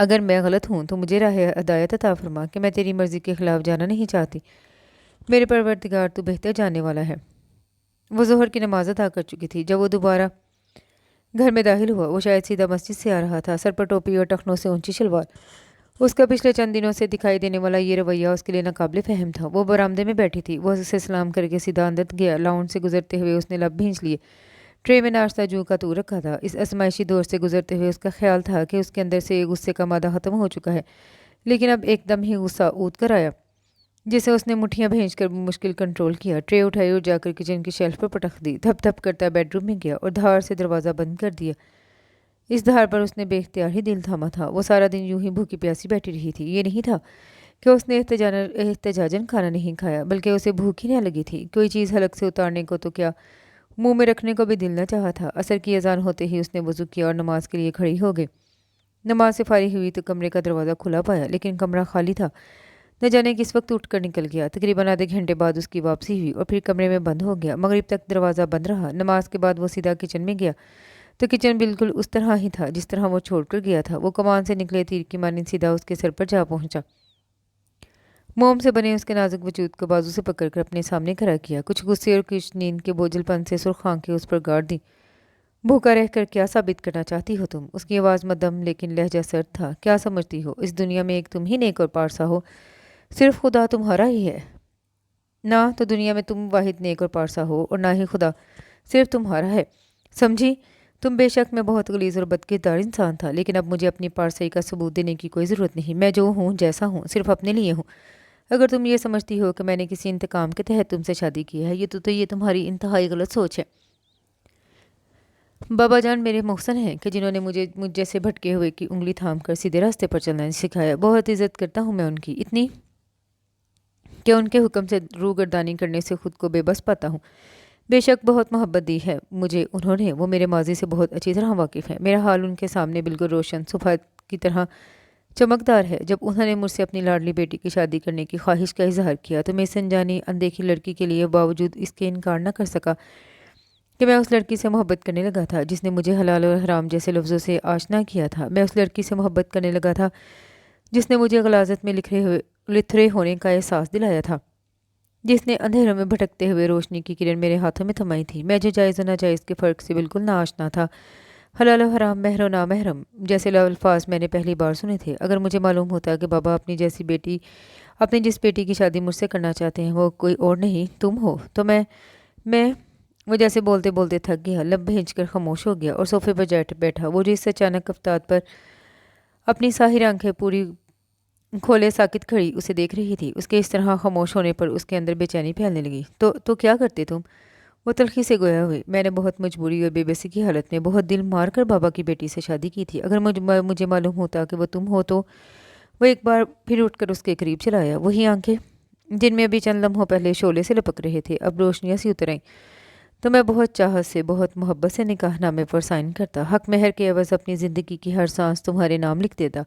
اگر میں غلط ہوں تو مجھے راہ ہدایت عطا فرما کہ میں تیری مرضی کے خلاف جانا نہیں چاہتی۔ میرے پروردگار تو بہتر جاننے والا ہے۔ وہ ظہر کی نماز ادا کر چکی تھی جب وہ دوبارہ گھر میں داخل ہوا۔ وہ شاید سیدھا مسجد سے آ رہا تھا، سر پر ٹوپی اور ٹخنوں سے اونچی شلوار۔ اس کا پچھلے چند دنوں سے دکھائی دینے والا یہ رویہ اس کے لیے ناقابل فہم تھا۔ وہ برآمدے میں بیٹھی تھی، وہ اسے سلام کر کے سیدھا اندر گیا۔ لاؤنج سے گزرتے ہوئے اس نے لب بھینچ لیے۔ ٹرے میں ناشتہ جو کا تو رکھا تھا۔ اس ازمائشی دور سے گزرتے ہوئے اس کا خیال تھا کہ اس کے اندر سے غصے کا مادہ ختم ہو چکا ہے، لیکن اب ایک دم ہی غصہ اود کر آیا، جسے اس نے مٹھیاں بھینچ کر مشکل کنٹرول کیا۔ ٹرے اٹھائی اور جا کر کچن کی شیلف پر پٹک دی۔ دھپ دھپ کرتا بیڈ روم میں گیا اور دھار سے دروازہ بند کر دیا۔ اس دھار پر اس نے بے اختیار ہی دل تھاما تھا۔ وہ سارا دن یوں ہی بھوکی پیاسی بیٹھی رہی تھی۔ یہ نہیں تھا کہ اس نے احتجاجاً کھانا نہیں کھایا، بلکہ اسے بھوک ہی نہ لگی تھی۔ کوئی چیز حلق سے اتارنے کو تو کیا، منہ میں رکھنے کو بھی دل نہ چاہا تھا۔ عصر کی اذان ہوتے ہی اس نے وضو کیا اور نماز کے لیے کھڑی ہو گئی۔ نماز سے فارغ ہوئی تو کمرے کا دروازہ کھلا پایا، لیکن کمرہ خالی تھا۔ نہ جانے کس وقت اٹھ کر نکل گیا۔ تقریباً آدھے گھنٹے بعد اس کی واپسی ہوئی اور پھر کمرے میں بند ہو گیا۔ مغرب تک دروازہ بند رہا۔ نماز کے بعد وہ سیدھا کچن میں گیا تو کچن بالکل اس طرح ہی تھا جس طرح وہ چھوڑ کر گیا تھا۔ وہ کمان سے نکلے تیر کی مانند سیدھا اس کے سر پر جا پہنچا۔ موم سے بنے اس کے نازک وجود کو بازو سے پکڑ کر اپنے سامنے کھڑا کیا۔ کچھ غصے اور کچھ نیند کے بوجھل پن سے سرخ آنکھیں اس پر گاڑ دیں۔ بھوکا رہ کر کیا ثابت کرنا چاہتی ہو تم؟ اس کی آواز مدھم لیکن لہجہ سرد تھا۔ کیا سمجھتی ہو اس دنیا میں ایک تم ہی نیک اور پارسا ہو؟ صرف خدا تمہارا ہی ہے؟ نہ تو دنیا میں تم واحد نیک اور پارسا ہو اور نہ ہی خدا صرف تمہارا ہے، سمجھی؟ تم بے شک میں بہت غلیظ اور بدکردار انسان تھا، لیکن اب مجھے اپنی پارسائی کا ثبوت دینے کی کوئی ضرورت نہیں۔ میں جو ہوں جیسا ہوں صرف اپنے لیے ہوں۔ اگر تم یہ سمجھتی ہو کہ میں نے کسی انتقام کے تحت تم سے شادی کی ہے، یہ تمہاری انتہائی غلط سوچ ہے۔ بابا جان میرے محسن ہیں کہ جنہوں نے مجھ جیسے بھٹکے ہوئے کی انگلی تھام کر سیدھے راستے پر چلنا سکھایا۔ بہت عزت کرتا ہوں میں ان کی، اتنی کہ ان کے حکم سے روگردانی کرنے سے خود کو بے بس پاتا ہوں۔ بے شک بہت محبت دی ہے مجھے انہوں نے، وہ میرے ماضی سے بہت اچھی طرح واقف ہیں۔ میرا حال ان کے سامنے بالکل روشن صبح کی طرح چمکدار ہے۔ جب انہوں نے مجھ سے اپنی لاڈلی بیٹی کی شادی کرنے کی خواہش کا اظہار کیا تو میں اس انجانی اندیکھی لڑکی کے لیے باوجود اس کے انکار نہ کر سکا کہ میں اس لڑکی سے محبت کرنے لگا تھا جس نے مجھے حلال اور حرام جیسے لفظوں سے آشنا کیا تھا۔ میں اس لڑکی سے محبت کرنے لگا تھا جس نے مجھے غلاظت میں لتھڑے ہونے کا احساس دلایا تھا، جس نے اندھیروں میں بھٹکتے ہوئے روشنی کی کرن میرے ہاتھوں میں تھمائی تھی۔ میں جو جائز و ناجائز کے فرق سے بالکل نہ آشنا تھا، حلال و حرام، مہر و نامحرم جیسے الفاظ میں نے پہلی بار سنے تھے۔ اگر مجھے معلوم ہوتا کہ بابا اپنی جس بیٹی کی شادی مجھ سے کرنا چاہتے ہیں وہ کوئی اور نہیں تم ہو تو میں وہ جیسے بولتے بولتے تھک گیا، لب بھینچ کر خاموش ہو گیا اور صوفے پر بیٹھا۔ وہ جو اس اچانک افتاد پر اپنی ساحر آنکھیں پوری کھولے ساکت کھڑی اسے دیکھ رہی تھی، اس کے اس طرح خاموش ہونے پر اس کے اندر بے چینی پھیلنے لگی۔ تو کیا کرتے تم؟ وہ تلخی سے گویا ہوئے۔ میں نے بہت مجبوری اور بے بسی کی حالت میں بہت دل مار کر بابا کی بیٹی سے شادی کی تھی۔ اگر مجھے معلوم ہوتا کہ وہ تم ہو تو وہ ایک بار پھر اٹھ کر اس کے قریب چلایا۔ وہی آنکھیں جن میں ابھی چند لمحوں پہلے شعلے سے لپک رہے تھے اب روشنیاں سی اتر آئیں تو میں بہت چاہت سے بہت محبت سے نکاح نامے پر سائن کرتا، حق مہر کے عوض اپنی زندگی کی ہر سانس تمہارے نام لکھ دیتا،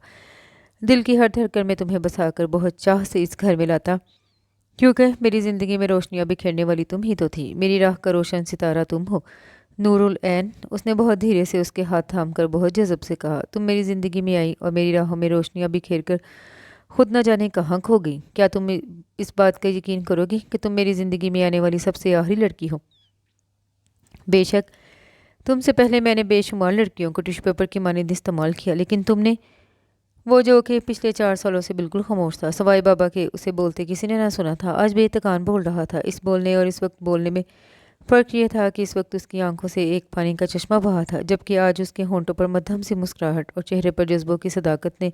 دل کی ہر دھڑکن میں تمہیں بسا کر بہت چاہ سے اس گھر میں لاتا، کیونکہ میری زندگی میں روشنیاں بکھیرنے والی تم ہی تو تھی، میری راہ کا روشن ستارہ تم ہو، نور العین۔ اس نے بہت دھیرے سے اس کے ہاتھ تھام کر بہت جذب سے کہا، تم میری زندگی میں آئی اور میری راہوں میں روشنیاں بکھیر کر خود نہ جانے کہاں کھو گئی۔ کیا تم اس بات کا یقین کرو گی کہ تم میری زندگی میں آنے والی سب سے آخری لڑکی ہو؟ بے شک تم سے پہلے میں نے بے شمار لڑکیوں کو ٹیشو پیپر کی مانند استعمال کیا، لیکن تم نے، وہ جو کہ پچھلے 4 سالوں سے بالکل خاموش تھا، سوائے بابا کے اسے بولتے کسی نے نہ سنا تھا، آج بے تکان بول رہا تھا۔ اس بولنے اور اس وقت بولنے میں فرق یہ تھا کہ اس وقت اس کی آنکھوں سے ایک پانی کا چشمہ بہا تھا، جبکہ آج اس کے ہونٹوں پر مدھم سی مسکراہٹ اور چہرے پر جذبوں کی صداقت نے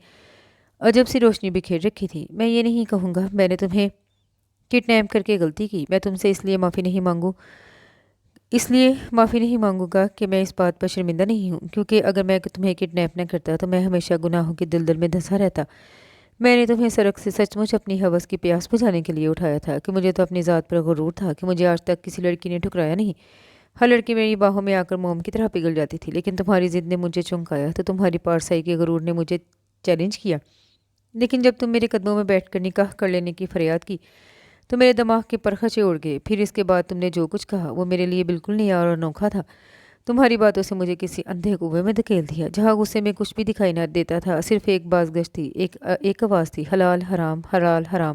عجب سی روشنی بکھیر رکھی تھی۔ میں یہ نہیں کہوں گا میں نے تمہیں کڈنیپ کر کے غلطی کی، میں تم سے اس لیے معافی نہیں مانگوں گا کہ میں اس بات پر شرمندہ نہیں ہوں، کیونکہ اگر میں تمہیں کڈنیپ نہ کرتا تو میں ہمیشہ گناہوں کی دلدل میں دھنسا رہتا۔ میں نے تمہیں سڑک سے سچ مچ اپنی ہوس کی پیاس بجھانے کے لیے اٹھایا تھا کہ مجھے تو اپنی ذات پر غرور تھا کہ مجھے آج تک کسی لڑکی نے ٹھکرایا نہیں۔ ہر لڑکی میری باہوں میں آ کر موم کی طرح پگھل جاتی تھی، لیکن تمہاری ضد نے مجھے چونکایا تو تمہاری پارسائی کے غرور نے مجھے چیلنج کیا۔ لیکن جب تم میرے قدموں میں بیٹھ کر نکاح کر لینے کی فریاد کی تو میرے دماغ کے پرخچے اڑ گئے۔ پھر اس کے بعد تم نے جو کچھ کہا وہ میرے لیے بالکل نیا اور انوکھا تھا۔ تمہاری باتوں سے مجھے کسی اندھے کنویں میں دھکیل دیا جہاں غصے میں کچھ بھی دکھائی نہ دیتا تھا، صرف ایک باز گشت تھی، ایک آواز تھی، حلال حرام حلال حرام۔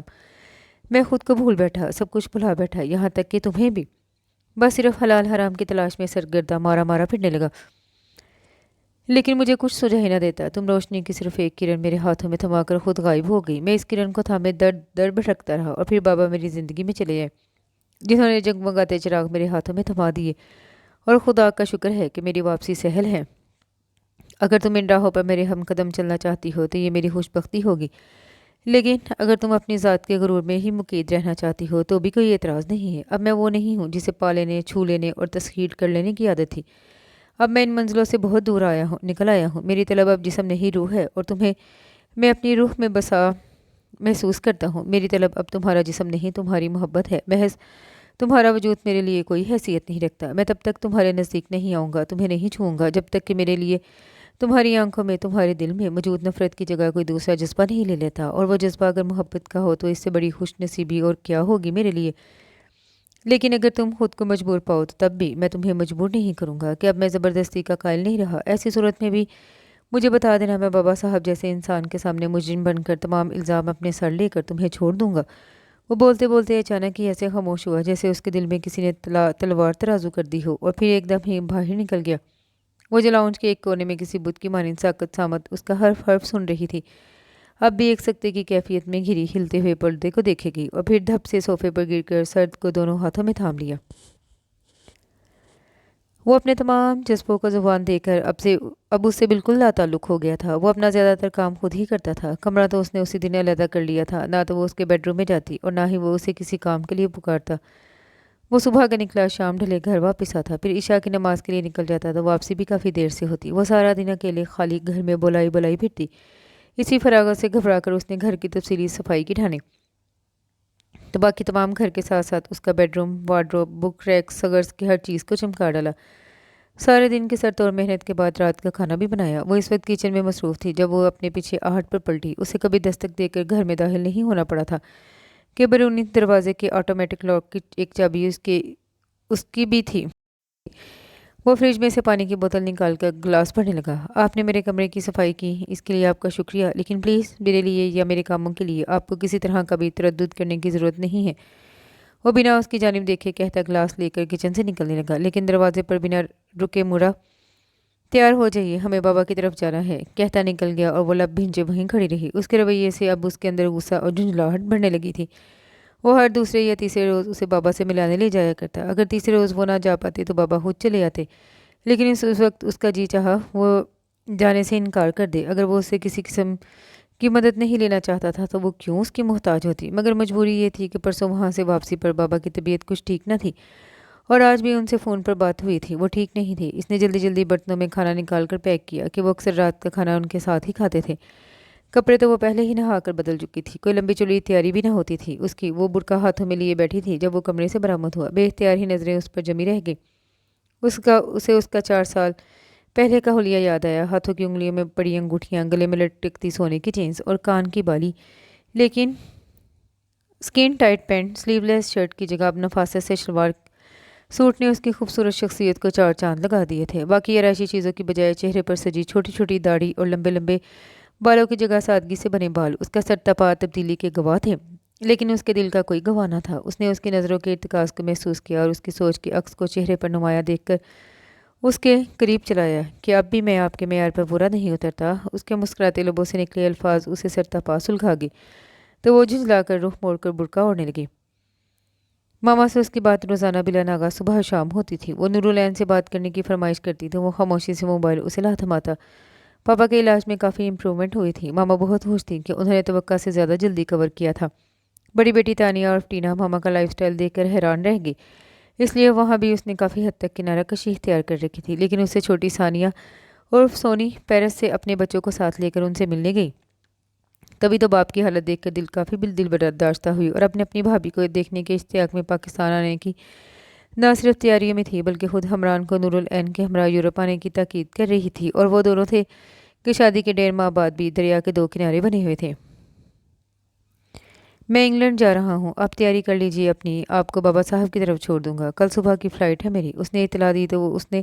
میں خود کو بھول بیٹھا، سب کچھ بھلا بیٹھا، یہاں تک کہ تمہیں بھی۔ بس صرف حلال حرام کی تلاش میں سرگردہ مارا مارا پھرنے لگا، لیکن مجھے کچھ سجھائی نہ دیتا۔ تم روشنی کی صرف ایک کرن میرے ہاتھوں میں تھما کر خود غائب ہو گئی۔ میں اس کرن کو تھامے درد بھٹکتا رہا، اور پھر بابا میری زندگی میں چلے آئے، جنہوں نے جگمگاتے چراغ میرے ہاتھوں میں تھما دیے، اور خدا کا شکر ہے کہ میری واپسی سہل ہے۔ اگر تم ان راہوں پر میرے ہم قدم چلنا چاہتی ہو تو یہ میری خوش بختی ہوگی، لیکن اگر تم اپنی ذات کے غرور میں ہی مقید رہنا چاہتی ہو تو بھی کوئی اعتراض نہیں ہے۔ اب میں وہ نہیں ہوں جسے پا لینے، چھو لینے اور تسخیر کر لینے کی عادت تھی۔ اب میں ان منزلوں سے بہت دور نکل آیا ہوں۔ میری طلب اب جسم نہیں، روح ہے، اور تمہیں میں اپنی روح میں بسا محسوس کرتا ہوں۔ میری طلب اب تمہارا جسم نہیں، تمہاری محبت ہے۔ محض تمہارا وجود میرے لیے کوئی حیثیت نہیں رکھتا۔ میں تب تک تمہارے نزدیک نہیں آؤں گا، تمہیں نہیں چھوؤں گا، جب تک کہ میرے لیے تمہاری آنکھوں میں، تمہارے دل میں موجود نفرت کی جگہ کوئی دوسرا جذبہ نہیں لے لیتا۔ اور وہ جذبہ اگر محبت کا ہو تو اس سے بڑی خوش نصیبی اور کیا ہوگی میرے لیے۔ لیکن اگر تم خود کو مجبور پاؤ تو تب بھی میں تمہیں مجبور نہیں کروں گا کہ اب میں زبردستی کا قائل نہیں رہا۔ ایسی صورت میں بھی مجھے بتا دینا، میں بابا صاحب جیسے انسان کے سامنے مجرم بن کر تمام الزام اپنے سر لے کر تمہیں چھوڑ دوں گا۔ وہ بولتے بولتے اچانک ہی ایسے خاموش ہوا جیسے اس کے دل میں کسی نے تلوار ترازو کر دی ہو، اور پھر ایک دم ہی باہر نکل گیا۔ وہ لاؤنج کے ایک کونے میں کسی بت کی مانند ساکت سامت اس کا حرف حرف سن رہی تھی۔ اب بھی ایک سکتے کی کیفیت میں گھری ہلتے ہوئے پردے کو دیکھے گی، اور پھر دھپ سے صوفے پر گر کر سرد کو دونوں ہاتھوں میں تھام لیا۔ وہ اپنے تمام جذبوں کو زبان دے کر اب اس سے بالکل لا تعلق ہو گیا تھا۔ وہ اپنا زیادہ تر کام خود ہی کرتا تھا۔ کمرہ تو اس نے اسی دن علیحدہ کر لیا تھا، نہ تو وہ اس کے بیڈ روم میں جاتی اور نہ ہی وہ اسے کسی کام کے لیے پکارتا۔ وہ صبح کا نکلا، شام ڈھلے گھر واپس آتا، پھر عشاء کی نماز کے لیے نکل جاتا تو واپسی بھی کافی دیر سے ہوتی۔ وہ سارا دن اکیلے خالی گھر میں بولائی پھرتی۔ اسی فراغت سے گھبرا کر اس نے گھر کی تفصیلی صفائی کی ٹھانی تو باقی تمام گھر کے ساتھ ساتھ اس کا بیڈ روم، وارڈروب، بک ریک، سگرز کی ہر چیز کو چمکا ڈالا۔ سارے دن کی سرتور محنت کے بعد رات کا کھانا بھی بنایا۔ وہ اس وقت کچن میں مصروف تھی جب وہ اپنے پیچھے آہٹ پر پلٹی۔ اسے کبھی دستک دے کر گھر میں داخل نہیں ہونا پڑا تھا کہ بیرونی دروازے کے آٹومیٹک لاک کی ایک چابی اس کی بھی تھی۔ وہ فریج میں سے پانی کی بوتل نکال کر گلاس بھرنے لگا۔ آپ نے میرے کمرے کی صفائی کی، اس کے لیے آپ کا شکریہ، لیکن پلیز میرے لیے یا میرے کاموں کے لیے آپ کو کسی طرح کا بھی تردد کرنے کی ضرورت نہیں ہے۔ وہ بنا اس کی جانب دیکھے کہتا گلاس لے کر کچن سے نکلنے لگا، لیکن دروازے پر بنا رکے مڑا۔ تیار ہو جائیے، ہمیں بابا کی طرف جانا ہے، کہتا نکل گیا، اور وہ لب بھینچے وہیں کھڑی رہی۔ اس کے رویے سے اب اس کے اندر غصہ اور جھنجھلاہٹ بڑھنے لگی تھی۔ وہ ہر دوسرے یا تیسرے روز اسے بابا سے ملانے لے جایا کرتا۔ اگر تیسرے روز وہ نہ جا پاتے تو بابا خود چلے آتے، لیکن اس وقت اس کا جی چاہا وہ جانے سے انکار کر دے۔ اگر وہ اسے کسی قسم کی مدد نہیں لینا چاہتا تھا تو وہ کیوں اس کی محتاج ہوتی؟ مگر مجبوری یہ تھی کہ پرسوں وہاں سے واپسی پر بابا کی طبیعت کچھ ٹھیک نہ تھی، اور آج بھی ان سے فون پر بات ہوئی تھی، وہ ٹھیک نہیں تھی۔ اس نے جلدی جلدی برتنوں میں کھانا نکال کر پیک کیا کہ وہ اکثر رات کا کھانا ان کے ساتھ ہی کھاتے تھے۔ کپڑے تو وہ پہلے ہی نہا کر بدل چکی تھی، کوئی لمبی چوڑی تیاری بھی نہ ہوتی تھی اس کی۔ وہ برقع ہاتھوں میں لیے بیٹھی تھی جب وہ کمرے سے برآمد ہوا۔ بے اختیار ہی نظریں اس پر جمی رہ گئی۔ اسے اس کا 4 سال پہلے کا حلیہ یاد آیا، ہاتھوں کی انگلیوں میں پڑی انگوٹھیاں، گلے میں لٹکتی سونے کی چینز اور کان کی بالی، لیکن سکن ٹائٹ پینٹ، سلیو لیس شرٹ کی جگہ اب نفاست سے شلوار سوٹ نے اس کی خوبصورت شخصیت کو 4 چاند لگا دیے تھے۔ باقی آرائشی چیزوں کی بجائے چہرے پر سجی چھوٹی چھوٹی داڑھی اور لمبے لمبے بالوں کی جگہ سادگی سے بنے بال اس کا سرتاپا تبدیلی کے گواہ تھے، لیکن اس کے دل کا کوئی گواہ نہ تھا۔ اس نے اس کی نظروں کے ارتکاز کو محسوس کیا اور اس کی سوچ کے عکس کو چہرے پر نمایاں دیکھ کر اس کے قریب چلایا کہ اب بھی میں آپ کے معیار پر پورا نہیں اترتا۔ اس کے مسکراتے لبوں سے نکلے الفاظ اسے سرتاپا سلگھا گئے تو وہ جھنجلا کر رخ موڑ کر برقع اوڑھنے لگی۔ ماما سے اس کی بات روزانہ بلا ناغہ صبح شام ہوتی تھی۔ وہ نورالعین سے بات کرنے کی فرمائش کرتی تو وہ خاموشی سے موبائل اسے لا تھماتا۔ پاپا کے علاج میں کافی امپرومنٹ ہوئی تھی۔ ماما بہت خوش تھی کہ انہوں نے توقع سے زیادہ جلدی کور کیا تھا۔ بڑی بیٹی تانیہ اور فٹینہ ماما کا لائف سٹائل دیکھ کر حیران رہ گئی، اس لیے وہاں بھی اس نے کافی حد تک کنارہ کشی اختیار کر رکھی تھی۔ لیکن اس سے چھوٹی ثانیہ عرف سونی پیرس سے اپنے بچوں کو ساتھ لے کر ان سے ملنے گئی۔ تبھی تو باپ کی حالت دیکھ کر کافی دل برداشتہ ہوئی اور اپنی بھابھی کو دیکھنے کے اشتیاق میں پاکستان آنے کی نہ صرف تیاریوں میں تھی بلکہ خود حمران کو نورالعین کے ہمراہ یورپ آنے کی تاکید کر رہی تھی، اور وہ دونوں تھے کہ شادی کے 1.5 ماہ بعد بھی دریا کے 2 کنارے بنے ہوئے تھے۔ میں انگلینڈ جا رہا ہوں، آپ تیاری کر لیجئے اپنی، آپ کو بابا صاحب کی طرف چھوڑ دوں گا، کل صبح کی فلائٹ ہے میری۔ اس نے اطلاع دی تو اس نے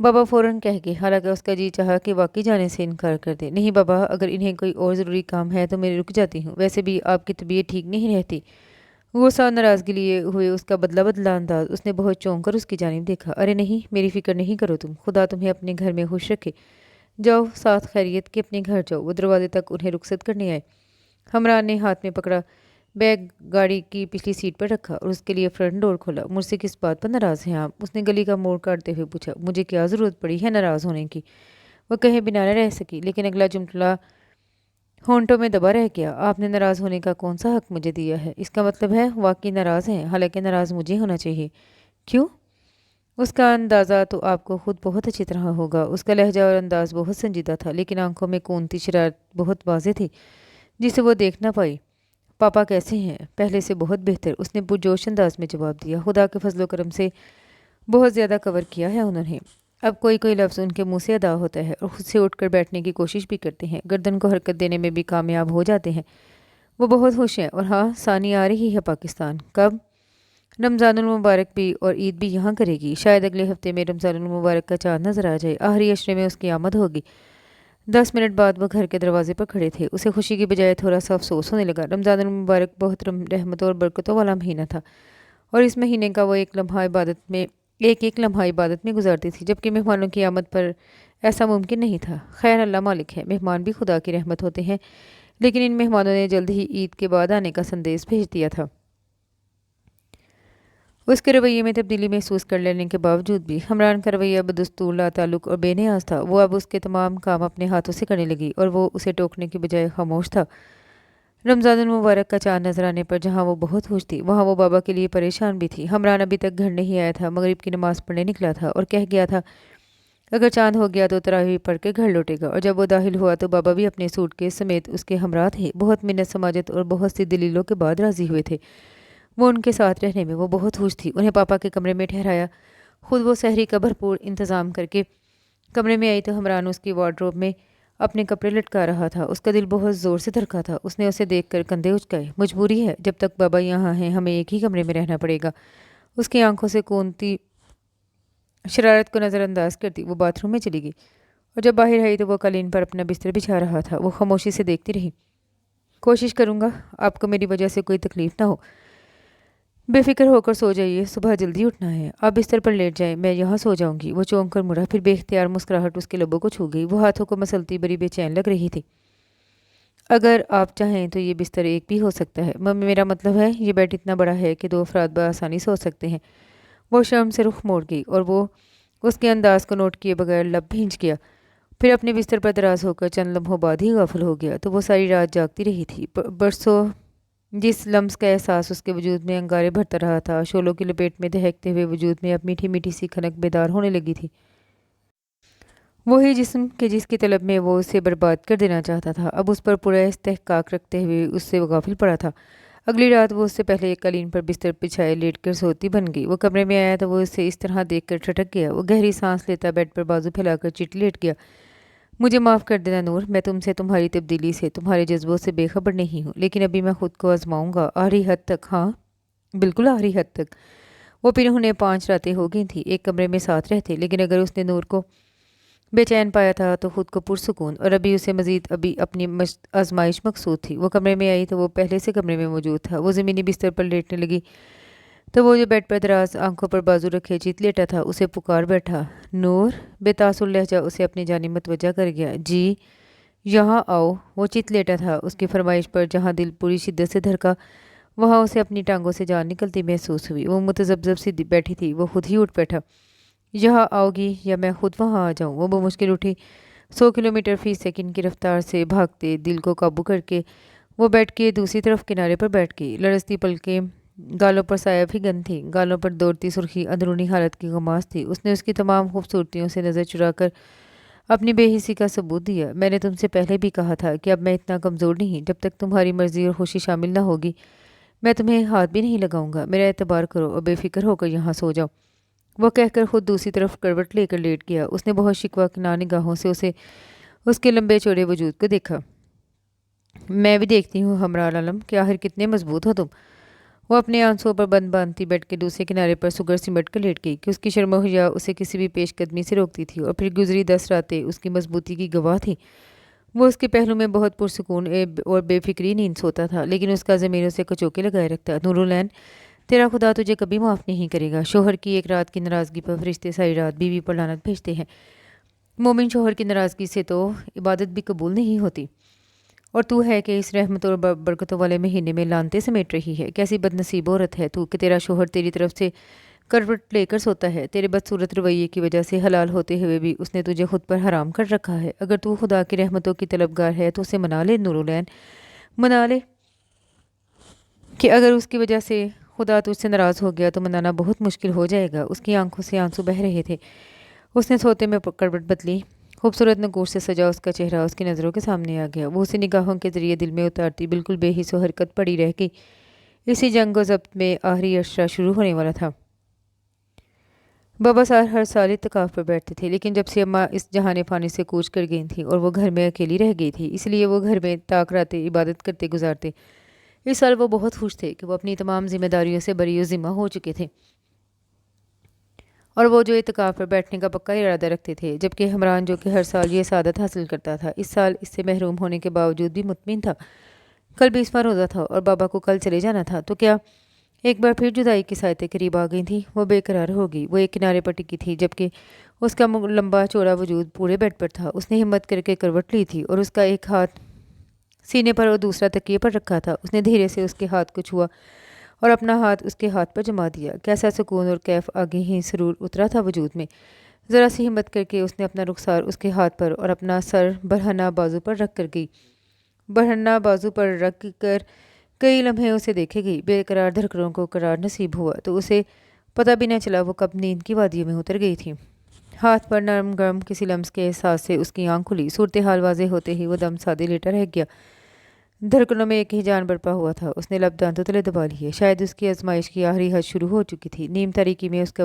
بابا فوراً کہہ گئے، حالانکہ اس کا جی چاہا کہ واقعی جانے سے انکار کر دے۔ نہیں بابا، اگر انہیں کوئی اور ضروری کام ہے تو میں رک جاتی ہوں، ویسے بھی آپ کی طبیعت ٹھیک نہیں رہتی۔ غصہ اور ناراضگی لیے ہوئے اس کا بدلہ بدلہ انداز، اس نے بہت چونک کر اس کی جانب دیکھا۔ ارے نہیں، میری فکر نہیں کرو تم، خدا تمہیں اپنے گھر میں خوش رکھے۔ جاؤ، ساتھ خیریت کے اپنے گھر جاؤ۔ وہ دروازے تک انہیں رخصت کرنے آئے۔ ہمراہ نے ہاتھ میں پکڑا بیگ گاڑی کی پچھلی سیٹ پر رکھا اور اس کے لیے فرنٹ ڈور کھولا۔ مجھ سے کس بات پر ناراض ہیں آپ؟ اس نے گلی کا موڑ کاٹتے ہوئے پوچھا۔ مجھے کیا ضرورت پڑی ہے ناراض ہونے کی؟ وہ کہے بنا نہ رہ سکی، لیکن اگلا جملہ ہونٹوں میں دبا رہ گیا۔ آپ نے ناراض ہونے کا کون سا حق مجھے دیا ہے؟ اس کا مطلب ہے واقعی ناراض ہیں، حالانکہ ناراض مجھے ہونا چاہیے۔ کیوں؟ اس کا اندازہ تو آپ کو خود بہت اچھی طرح ہوگا۔ اس کا لہجہ اور انداز بہت سنجیدہ تھا، لیکن آنکھوں میں کونتی شرارت بہت واضح تھی جسے وہ دیکھ نہ پائی۔ پاپا کیسے ہیں؟ پہلے سے بہت بہتر، اس نے پرجوش انداز میں جواب دیا۔ خدا کے فضل و کرم سے بہت زیادہ کور کیا ہے انہوں نے۔ اب کوئی کوئی لفظ ان کے منہ سے ادا ہوتا ہے اور خود سے اٹھ کر بیٹھنے کی کوشش بھی کرتے ہیں، گردن کو حرکت دینے میں بھی کامیاب ہو جاتے ہیں۔ وہ بہت خوش ہیں، اور ہاں، ثانی آ رہی ہے پاکستان۔ کب؟ رمضان المبارک بھی اور عید بھی یہاں کرے گی۔ شاید اگلے ہفتے میں رمضان المبارک کا چاند نظر آ جائے، آخری عشرے میں اس کی آمد ہوگی۔ 10 منٹ بعد وہ گھر کے دروازے پر کھڑے تھے۔ اسے خوشی کی بجائے تھوڑا سا افسوس ہونے لگا۔ رمضان المبارک بہت رحمتوں اور برکتوں والا مہینہ تھا، اور اس مہینے کا وہ ایک ایک لمحہ عبادت میں گزارتی تھی، جبکہ مہمانوں کی آمد پر ایسا ممکن نہیں تھا۔ خیر، اللہ مالک ہے، مہمان بھی خدا کی رحمت ہوتے ہیں، لیکن ان مہمانوں نے جلد ہی عید کے بعد آنے کا سندیش بھیج دیا تھا۔ اس کے رویے میں تبدیلی محسوس کر لینے کے باوجود بھی حمران کا رویہ بدستور، لاتعلق اور بے نیاز تھا۔ وہ اب اس کے تمام کام اپنے ہاتھوں سے کرنے لگی، اور وہ اسے ٹوکنے کی بجائے خاموش تھا۔ رمضان المبارک کا چاند نظر آنے پر جہاں وہ بہت خوش تھی، وہاں وہ بابا کے لیے پریشان بھی تھی۔ حمران ابھی تک گھر نہیں آیا تھا، مغرب کی نماز پڑھنے نکلا تھا اور کہہ گیا تھا اگر چاند ہو گیا تو تراویح پڑھ کے گھر لوٹے گا، اور جب وہ داخل ہوا تو بابا بھی اپنے سوٹ کیس سمیت اس کے ہمراہ تھے۔ بہت منت سماجت اور بہت سی دلیلوں کے بعد راضی ہوئے تھے۔ وہ ان کے ساتھ رہنے میں وہ بہت خوش تھی۔ انہیں پاپا کے کمرے میں ٹھہرایا۔ خود وہ سحری کا بھرپور انتظام کر کے کمرے میں آئی تو حمران اس کی وارڈروب میں اپنے کپڑے لٹکا رہا تھا۔ اس کا دل بہت زور سے دھڑکا تھا۔ اس نے اسے دیکھ کر کندھے اچکائے۔ مجبوری ہے، جب تک بابا یہاں ہیں ہمیں ایک ہی کمرے میں رہنا پڑے گا۔ اس کی آنکھوں سے کونتی شرارت کو نظر انداز کرتی وہ باتھ روم میں چلی گئی، اور جب باہر آئی تو وہ قالین پر اپنا بستر بچھا رہا تھا۔ وہ خاموشی سے دیکھتی رہی۔ کوشش کروں گا آپ کو میری وجہ سے کوئی تکلیف نہ ہو، بے فکر ہو کر سو جائیے، صبح جلدی اٹھنا ہے۔ آپ بستر پر لیٹ جائیں، میں یہاں سو جاؤں گی۔ وہ چونک کر مڑا، پھر بے اختیار مسکراہٹ اس کے لبوں کو چھو گئی۔ وہ ہاتھوں کو مسلتی بڑی بے چین لگ رہی تھی۔ اگر آپ چاہیں تو یہ بستر ایک بھی ہو سکتا ہے ممی، میرا مطلب ہے یہ بیڈ اتنا بڑا ہے کہ 2 افراد بآسانی سو سکتے ہیں۔ وہ شرم سے رخ موڑ گئی، اور وہ اس کے انداز کو نوٹ کیے بغیر لب بھینچ گیا، پھر اپنے بستر پر دراز ہو کر چند لمحوں بعد ہی غافل ہو گیا۔ تو وہ ساری رات جاگتی رہی تھی۔ برسوں جس لمس کا احساس اس کے وجود میں انگارے بھرتا رہا تھا، شعلوں کی لپیٹ میں دہکتے ہوئے وجود میں اب میٹھی میٹھی سی کھنک بیدار ہونے لگی تھی۔ وہی جسم کہ جس کی طلب میں وہ اسے برباد کر دینا چاہتا تھا، اب اس پر پورا استحقاق رکھتے ہوئے اس سے غافل پڑا تھا۔ اگلی رات وہ اس سے پہلے ایک قالین پر بستر بچھائے لیٹ کر سوتی بن گئی۔ وہ کمرے میں آیا تو وہ اسے اس طرح دیکھ کر ٹھٹک گیا۔ وہ گہری سانس لیتا بیڈ پر بازو پھیلا کر چٹ لیٹ گیا۔ مجھے معاف کر دینا نور، میں تم سے، تمہاری تبدیلی سے، تمہارے جذبوں سے بے خبر نہیں ہوں، لیکن ابھی میں خود کو آزماؤں گا، آخری حد تک۔ ہاں بالکل آخری حد تک۔ وہ پھر انہیں 5 راتیں ہو گئی تھیں ایک کمرے میں ساتھ رہتے، لیکن اگر اس نے نور کو بے چین پایا تھا تو خود کو پرسکون، اور ابھی اسے مزید اپنی آزمائش مقصود تھی۔ وہ کمرے میں آئی تو وہ پہلے سے کمرے میں موجود تھا۔ وہ زمینی بستر پر لیٹنے لگی تو وہ جو بیڈ پر دراز آنکھوں پر بازو رکھے چیت لیٹا تھا اسے پکار بیٹھا۔ نور، بے تاثر لہجہ اسے اپنی جانب متوجہ کر گیا۔ جی یہاں آؤ۔ وہ چیت لیٹا تھا۔ اس کی فرمائش پر جہاں دل پوری شدت سے دھڑکا، وہاں اسے اپنی ٹانگوں سے جان نکلتی محسوس ہوئی۔ وہ متذبذب سی بیٹھی تھی۔ وہ خود ہی اٹھ بیٹھا۔ یہاں آؤ گی یا میں خود وہاں آ جاؤں؟ وہ بمشکل اٹھی۔ 100 کلومیٹر فی سیکنڈ کی رفتار سے بھاگتے دل کو قابو کر کے وہ بیڈ کے دوسری طرف کنارے پر بیٹھ گئی۔ لرزتی پلکیں، گالوں پر سایہ بھگن تھی، گالوں پر دوڑتی سرخی اندرونی حالت کی غماز تھی۔ اس نے اس کی تمام خوبصورتیوں سے نظر چرا کر اپنی بے حسی کا ثبوت دیا۔ میں نے تم سے پہلے بھی کہا تھا کہ اب میں اتنا کمزور نہیں، جب تک تمہاری مرضی اور خوشی شامل نہ ہوگی میں تمہیں ہاتھ بھی نہیں لگاؤں گا۔ میرا اعتبار کرو اور بے فکر ہو کر یہاں سو جاؤ۔ وہ کہہ کر خود دوسری طرف کروٹ لے کر لیٹ گیا۔ اس نے بہت شکوہ کناہ نگاہوں سے اسے اس کے لمبے چوڑے وجود کو دیکھا۔ میں بھی دیکھتی ہوں ہمراہ عالم کہ آخر کتنے مضبوط ہو تم۔ وہ اپنے آنسوؤں پر بند باندھتی بیڈ کے دوسرے کنارے پر سگر سمٹ کر لیٹ گئی کہ اس کی شرم و حیا اسے کسی بھی پیش قدمی سے روکتی تھی، اور پھر گزری 10 راتیں اس کی مضبوطی کی گواہ تھی۔ وہ اس کے پہلو میں بہت پرسکون اور بے فکری نیند سوتا تھا، لیکن اس کا ضمیر اسے کچوکے لگائے رکھتا۔ نورالعین، تیرا خدا تجھے کبھی معاف نہیں کرے گا۔ شوہر کی ایک رات کی ناراضگی پر فرشتے ساری رات بیوی پر لعنت بھیجتے ہیں۔ مومن شوہر کی ناراضگی سے تو عبادت بھی قبول نہیں ہوتی، اور تو ہے کہ اس رحمت اور برکتوں والے مہینے میں لانتے سمیٹ رہی ہے۔ کیسی بد نصیب عورت ہے تو کہ تیرا شوہر تیری طرف سے کروٹ لے کر سوتا ہے۔ تیرے بدصورت رویے کی وجہ سے حلال ہوتے ہوئے بھی اس نے تجھے خود پر حرام کر رکھا ہے۔ اگر تو خدا کی رحمتوں کی طلبگار ہے تو اسے منا لے نورالعین، منا لے، کہ اگر اس کی وجہ سے خدا تجھ سے ناراض ہو گیا تو منانا بہت مشکل ہو جائے گا۔ اس کی آنکھوں سے آنسو بہہ رہے تھے۔ اس نے سوتے میں کروٹ بدلی۔ خوبصورت نقوش سے سجا اس کا چہرہ اس کی نظروں کے سامنے آ گیا۔ وہ اسے نگاہوں کے ذریعے دل میں اتارتی بالکل بے حس و حرکت پڑی رہ گئی۔ اسی جنگ و ضبط میں آخری اشرا شروع ہونے والا تھا۔ بابا ہر سال اعتکاف پر بیٹھتے تھے، لیکن جب سے اماں اس جہان فانی سے کوچ کر گئی تھیں اور وہ گھر میں اکیلی رہ گئی تھی، اس لیے وہ گھر میں طاق راتیں عبادت کرتے گزارتے۔ اس سال وہ بہت خوش تھے کہ وہ اپنی تمام ذمہ داریوں سے بری و ذمہ ہو چکے تھے، اور وہ جو اعتکاف پر بیٹھنے کا پکا ارادہ رکھتے تھے، جبکہ حمران جو کہ ہر سال یہ سعادت حاصل کرتا تھا، اس سال اس سے محروم ہونے کے باوجود بھی مطمئن تھا۔ کل 20واں روزہ تھا اور بابا کو کل چلے جانا تھا، تو کیا ایک بار پھر جدائی کی سائتیں قریب آ گئی تھیں؟ وہ بے قرار ہو گئی۔ وہ ایک کنارے پر ٹکی تھی، جبکہ اس کا لمبا چوڑا وجود پورے بیڈ پر تھا۔ اس نے ہمت کر کے کروٹ لی تھی اور اس کا ایک ہاتھ سینے پر اور دوسرا تکیے پر رکھا تھا۔ اس نے دھیرے سے اس کے ہاتھ کو چھوا اور اپنا ہاتھ اس کے ہاتھ پر جما دیا۔ کیسا سکون اور کیف آگے ہی سرور اترا تھا وجود میں۔ ذرا سی ہمت کر کے اس نے اپنا رخسار اس کے ہاتھ پر اور اپنا سر برہنہ بازو پر رکھ کر کئی لمحے اسے دیکھے گئی۔ بے قرار دھڑکنوں کو قرار نصیب ہوا تو اسے پتہ بھی نہ چلا وہ کب نیند کی وادیوں میں اتر گئی تھی۔ ہاتھ پر نرم گرم کسی لمس کے احساس سے اس کی آنکھ کھلی۔ صورتحال واضح ہوتے ہی وہ دم سادے لیٹا رہ گیا۔ دھڑکنوں میں ایک ہی جان برپا ہوا تھا۔ اس نے لب دانتوں تلے دبا لیے۔ شاید اس کی آزمائش کی آخری حد شروع ہو چکی تھی۔ نیم تاریکی میں اس کا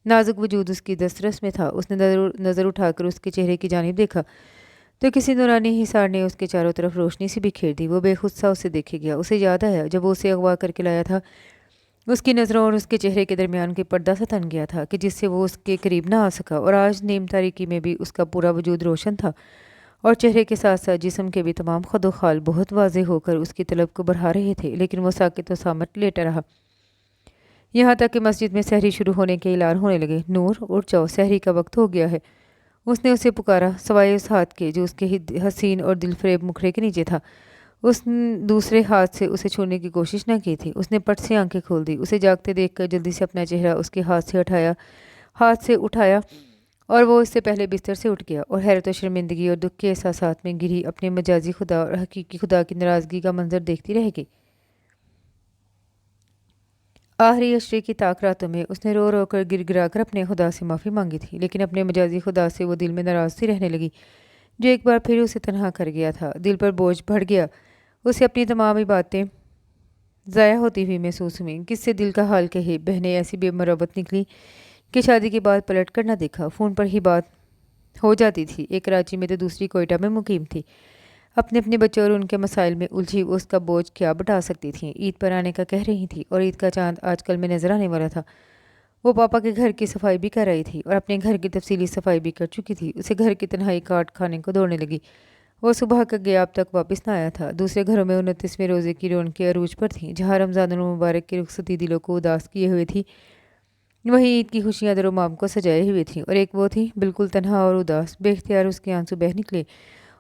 نازک وجود اس کی دسترس میں تھا۔ اس نے نظر اٹھا کر اس کے چہرے کی جانب دیکھا تو کسی نورانی حصار نے اس کے چاروں طرف روشنی سی بکھیر دی۔ وہ بے خود سا اسے دیکھے گیا۔ اسے یاد آیا جب وہ اسے اغوا کر کے لایا تھا، اس کی نظروں اور اس کے چہرے کے درمیان کوئی پردہ سا تن گیا تھا کہ جس سے وہ اس کے قریب نہ آ سکا، اور آج نیم تاریکی میں بھی اس کا پورا وجود روشن تھا، اور چہرے کے ساتھ ساتھ جسم کے بھی تمام خد و خال بہت واضح ہو کر اس کی طلب کو بڑھا رہے تھے، لیکن وہ ساکت و صامت لیٹا رہا، یہاں تک کہ مسجد میں سحری شروع ہونے کے اعلان ہونے لگے۔ نور، اٹھ جاؤ، سحری کا وقت ہو گیا ہے۔ اس نے اسے پکارا، سوائے اس ہاتھ کے جو اس کے حسین اور دل فریب مکھڑے کے نیچے تھا۔ اس نے دوسرے ہاتھ سے اسے چھونے کی کوشش نہ کی تھی۔ اس نے پٹ سے آنکھیں کھول دی۔ اسے جاگتے دیکھ کر جلدی سے اپنا چہرہ اس کے ہاتھ سے اٹھایا اور وہ اس سے پہلے بستر سے اٹھ گیا، اور حیرت و شرمندگی اور دکھ کے احساسات میں گری اپنے مجازی خدا اور حقیقی خدا کی ناراضگی کا منظر دیکھتی رہ گئی۔ آخری عشرے کی طاق راتوں میں اس نے رو رو کر گر گرا کر اپنے خدا سے معافی مانگی تھی، لیکن اپنے مجازی خدا سے وہ دل میں ناراض سی رہنے لگی جو ایک بار پھر اسے تنہا کر گیا تھا۔ دل پر بوجھ بڑھ گیا۔ اسے اپنی تمام باتیں ضائع ہوتی ہوئی محسوس ہوئیں۔ کس سے دل کا حال کہے؟ بہنیں ایسی بے مروت نکلی کہ شادی کے بعد پلٹ کر نہ دیکھا۔ فون پر ہی بات ہو جاتی تھی۔ ایک کراچی میں تو دوسری کوئٹہ میں مقیم تھی۔ اپنے بچوں اور ان کے مسائل میں الجھی وہ اس کا بوجھ کیا بٹا سکتی تھیں۔ عید پر آنے کا کہہ رہی تھی، اور عید کا چاند آج کل میں نظر آنے والا تھا۔ وہ پاپا کے گھر کی صفائی بھی کر رہی تھی اور اپنے گھر کی تفصیلی صفائی بھی کر چکی تھی۔ اسے گھر کی تنہائی کاٹ کھانے کو دوڑنے لگی۔ وہ صبح کا گیا اب تک واپس نہ آیا تھا۔ دوسرے گھروں میں 29ویں روزے کی رونقیں عروج پر تھیں۔ جہاں رمضان المبارک کی رخصتی دلوں کو اداس کیے ہوئے تھی، وہیں عید کی خوشیاں در و مام کو سجائے ہوئے تھیں، اور ایک وہ تھی بالکل تنہا اور اداس۔ بے اختیار اس کے آنسو بہہ نکلے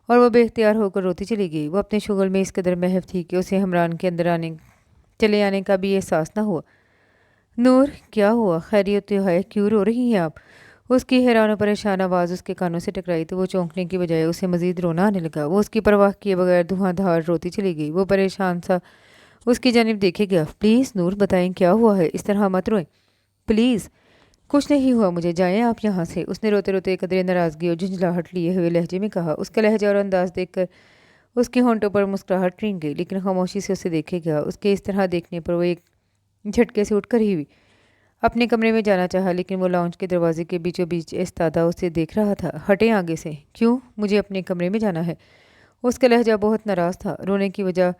اور وہ بے اختیار ہو کر روتی چلی گئی۔ وہ اپنے شغل میں اس قدر محو تھی کہ اسے حمران کے اندر چلے آنے کا بھی احساس نہ ہوا۔ نور، کیا ہوا؟ خیریت تو ہے، کیوں رو رہی ہیں آپ؟ اس کی حیران و پریشان آواز اس کے کانوں سے ٹکرائی تو وہ چونکنے کی بجائے اسے مزید رونا آنے لگا۔ وہ اس کی پرواہ کیے بغیر دھواں دھار روتی چلی گئی۔ وہ پریشان سا اس کی جانب دیکھے گیا۔ پلیز نور، بتائیں کیا ہوا ہے؟ اس طرح مت روئیں پلیز۔ کچھ نہیں ہوا مجھے، جائیں آپ یہاں سے، اس نے روتے روتے قدرے ناراضگی اور جھنجھلاہٹ لیے ہوئے لہجے میں کہا۔ اس کا لہجہ اور انداز دیکھ کر اس کے ہونٹوں پر مسکراہٹ رنگ گئی، لیکن خاموشی سے اسے دیکھے گیا۔ اس کے اس طرح دیکھنے پر وہ ایک جھٹکے سے اٹھ کر ہی ہوئی اپنے کمرے میں جانا چاہا، لیکن وہ لاؤنج کے دروازے کے بیچوں بیچ ایستادہ اسے دیکھ رہا تھا۔ ہٹیں آگے سے۔ کیوں؟ مجھے اپنے کمرے میں جانا ہے۔ اس کا لہجہ بہت ناراض تھا۔ رونے کی وجہ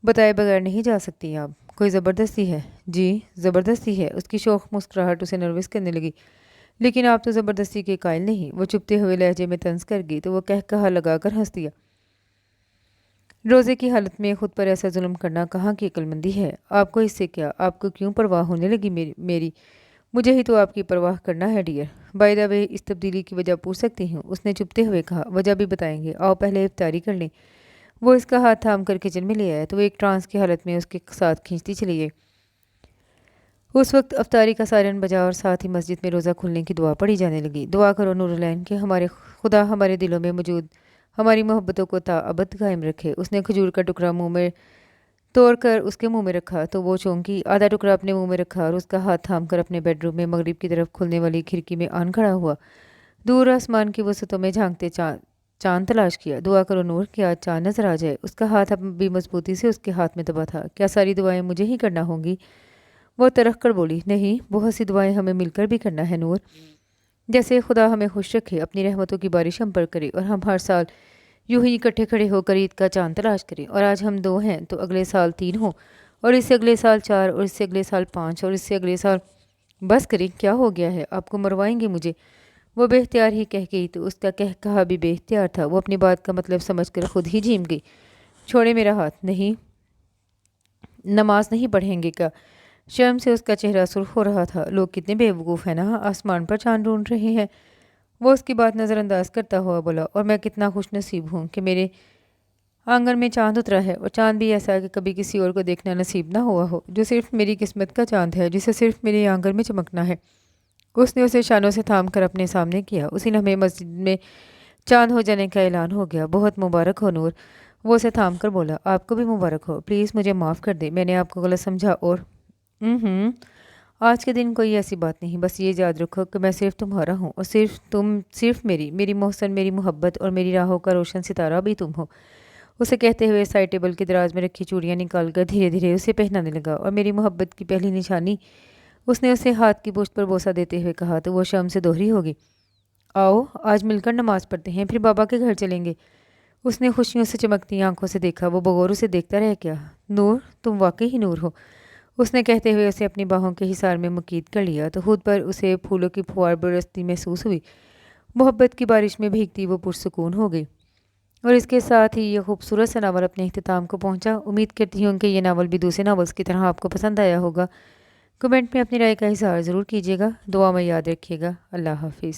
بتائے بغیر نہیں جا سکتی آپ؟ کوئی زبردستی ہے؟ جی زبردستی ہے۔ اس کی شوخ مسکراہٹ اسے نروس کرنے لگی۔ لیکن آپ تو زبردستی کے قائل نہیں۔ وہ چپتے ہوئے لہجے میں طنز کر گئی تو وہ کہا لگا کر ہنس دیا۔ روزے کی حالت میں خود پر ایسا ظلم کرنا کہاں کی عقل مندی ہے؟ آپ کو اس سے کیا؟ آپ کو کیوں پرواہ ہونے لگی میری؟ مجھے ہی تو آپ کی پرواہ کرنا ہے ڈیئر۔ بائی دا وے اس تبدیلی کی وجہ پوچھ سکتی ہوں؟ اس نے چپتے ہوئے کہا۔ وجہ بھی بتائیں گے، آؤ پہلے افطاری کر لیں۔ وہ اس کا ہاتھ تھام کر کچن میں لے آیا تو وہ ایک ٹرانس کی حالت میں اس کے ساتھ کھینچتی چلی گئی۔ اس وقت افطاری کا سائرن بجا اور ساتھ ہی مسجد میں روزہ کھلنے کی دعا پڑھی جانے لگی۔ دعا کرو نورالعین کہ خدا ہمارے دلوں میں موجود ہماری محبتوں کو تا ابد قائم رکھے۔ اس نے کھجور کا ٹکڑا منہ میں توڑ کر اس کے منہ میں رکھا تو وہ چونکی، آدھا ٹکڑا اپنے منہ میں رکھا اور اس کا ہاتھ تھام کر اپنے بیڈ روم میں مغرب کی طرف کھلنے والی کھڑکی میں آن کھڑا ہوا۔ دور آسمان کی وسعتوں میں جھانکتے چاند تلاش کیا۔ دعا کرو نور کہ آج چاند نظر آ جائے۔ اس کا ہاتھ اب بھی مضبوطی سے اس کے ہاتھ میں دبا تھا۔ کیا ساری دعائیں مجھے ہی کرنا ہوں گی؟ وہ ترخ کر بولی، نہیں، بہت سی دعائیں ہمیں مل کر بھی کرنا ہے نور۔ جیسے خدا ہمیں خوش رکھے، اپنی رحمتوں کی بارش ہم پر کرے اور ہم ہر سال یوں ہی اکٹھے کھڑے ہو کر عید کا چاند تلاش کریں۔ اور آج ہم 2 ہیں تو اگلے سال 3 ہوں، اور اس سے اگلے سال 4، اور اس سے اگلے سال 5، اور اس سے اگلے سال۔ بس کریں، کیا ہو گیا ہے؟ آپ کو مروائیں گے مجھے؟ وہ بے اختیار ہی کہہ گئی تو اس کا کہا بھی بے اختیار تھا۔ وہ اپنی بات کا مطلب سمجھ کر خود ہی جھیم گئی۔ چھوڑے میرا ہاتھ۔ نہیں، نماز نہیں پڑھیں گے کیا؟ شرم سے اس کا چہرہ سرخ ہو رہا تھا۔ لوگ کتنے بے وقوف ہیں نا، آسمان پر چاند ڈھونڈ رہے ہیں۔ وہ اس کی بات نظر انداز کرتا ہوا بولا، اور میں کتنا خوش نصیب ہوں کہ میرے آنگن میں چاند اترا ہے، اور چاند بھی ایسا کہ کبھی کسی اور کو دیکھنا نصیب نہ ہوا ہو، جو صرف میری قسمت کا چاند ہے، جسے صرف میرے آنگن میں چمکنا ہے۔ اس نے اسے شانوں سے تھام کر اپنے سامنے کیا۔ اسی لمحے مسجد میں چاند ہو جانے کا اعلان ہو گیا۔ بہت مبارک ہو نور۔ وہ اسے تھام کر بولا، آپ کو بھی مبارک ہو۔ پلیز مجھے معاف کر دے، میں نے آپ کو غلط سمجھا اور آج کے دن کوئی ایسی بات نہیں، بس یہ یاد رکھو کہ میں صرف تمہارا ہوں، اور صرف میری محسن، میری محبت اور میری راہوں کا روشن ستارہ بھی تم ہو۔ اسے کہتے ہوئے سائڈ ٹیبل کے دراز میں رکھی چوڑیاں نکال کر دھیرے دھیرے اسے پہنانے لگا۔ اور میری محبت کی پہلی نشانی، اس نے اسے ہاتھ کی پشت پر بوسہ دیتے ہوئے کہا تو وہ شرم سے دوہری ہوگی۔ آؤ آج مل کر نماز پڑھتے ہیں، پھر بابا کے گھر چلیں گے۔ اس نے خوشیوں سے چمکتی آنکھوں سے دیکھا۔ وہ بغور اسے دیکھتا رہ گیا۔ نور، تم واقعی ہی نور ہو، اس نے کہتے ہوئے اسے اپنی باہوں کے حصار میں مقید کر لیا تو خود پر اسے پھولوں کی پھوار برستی محسوس ہوئی۔ محبت کی بارش میں بھیگتی وہ پرسکون ہو گئی۔ اور اس کے ساتھ ہی یہ خوبصورت سا ناول اپنے اختتام کو پہنچا۔ امید کرتی ہوں کہ یہ ناول بھی دوسرے ناولز کی طرح آپ کو پسند آیا ہوگا۔ کمنٹ میں اپنی رائے کا اظہار ضرور کیجیے گا۔ دعا میں یاد رکھیے گا۔ اللہ حافظ۔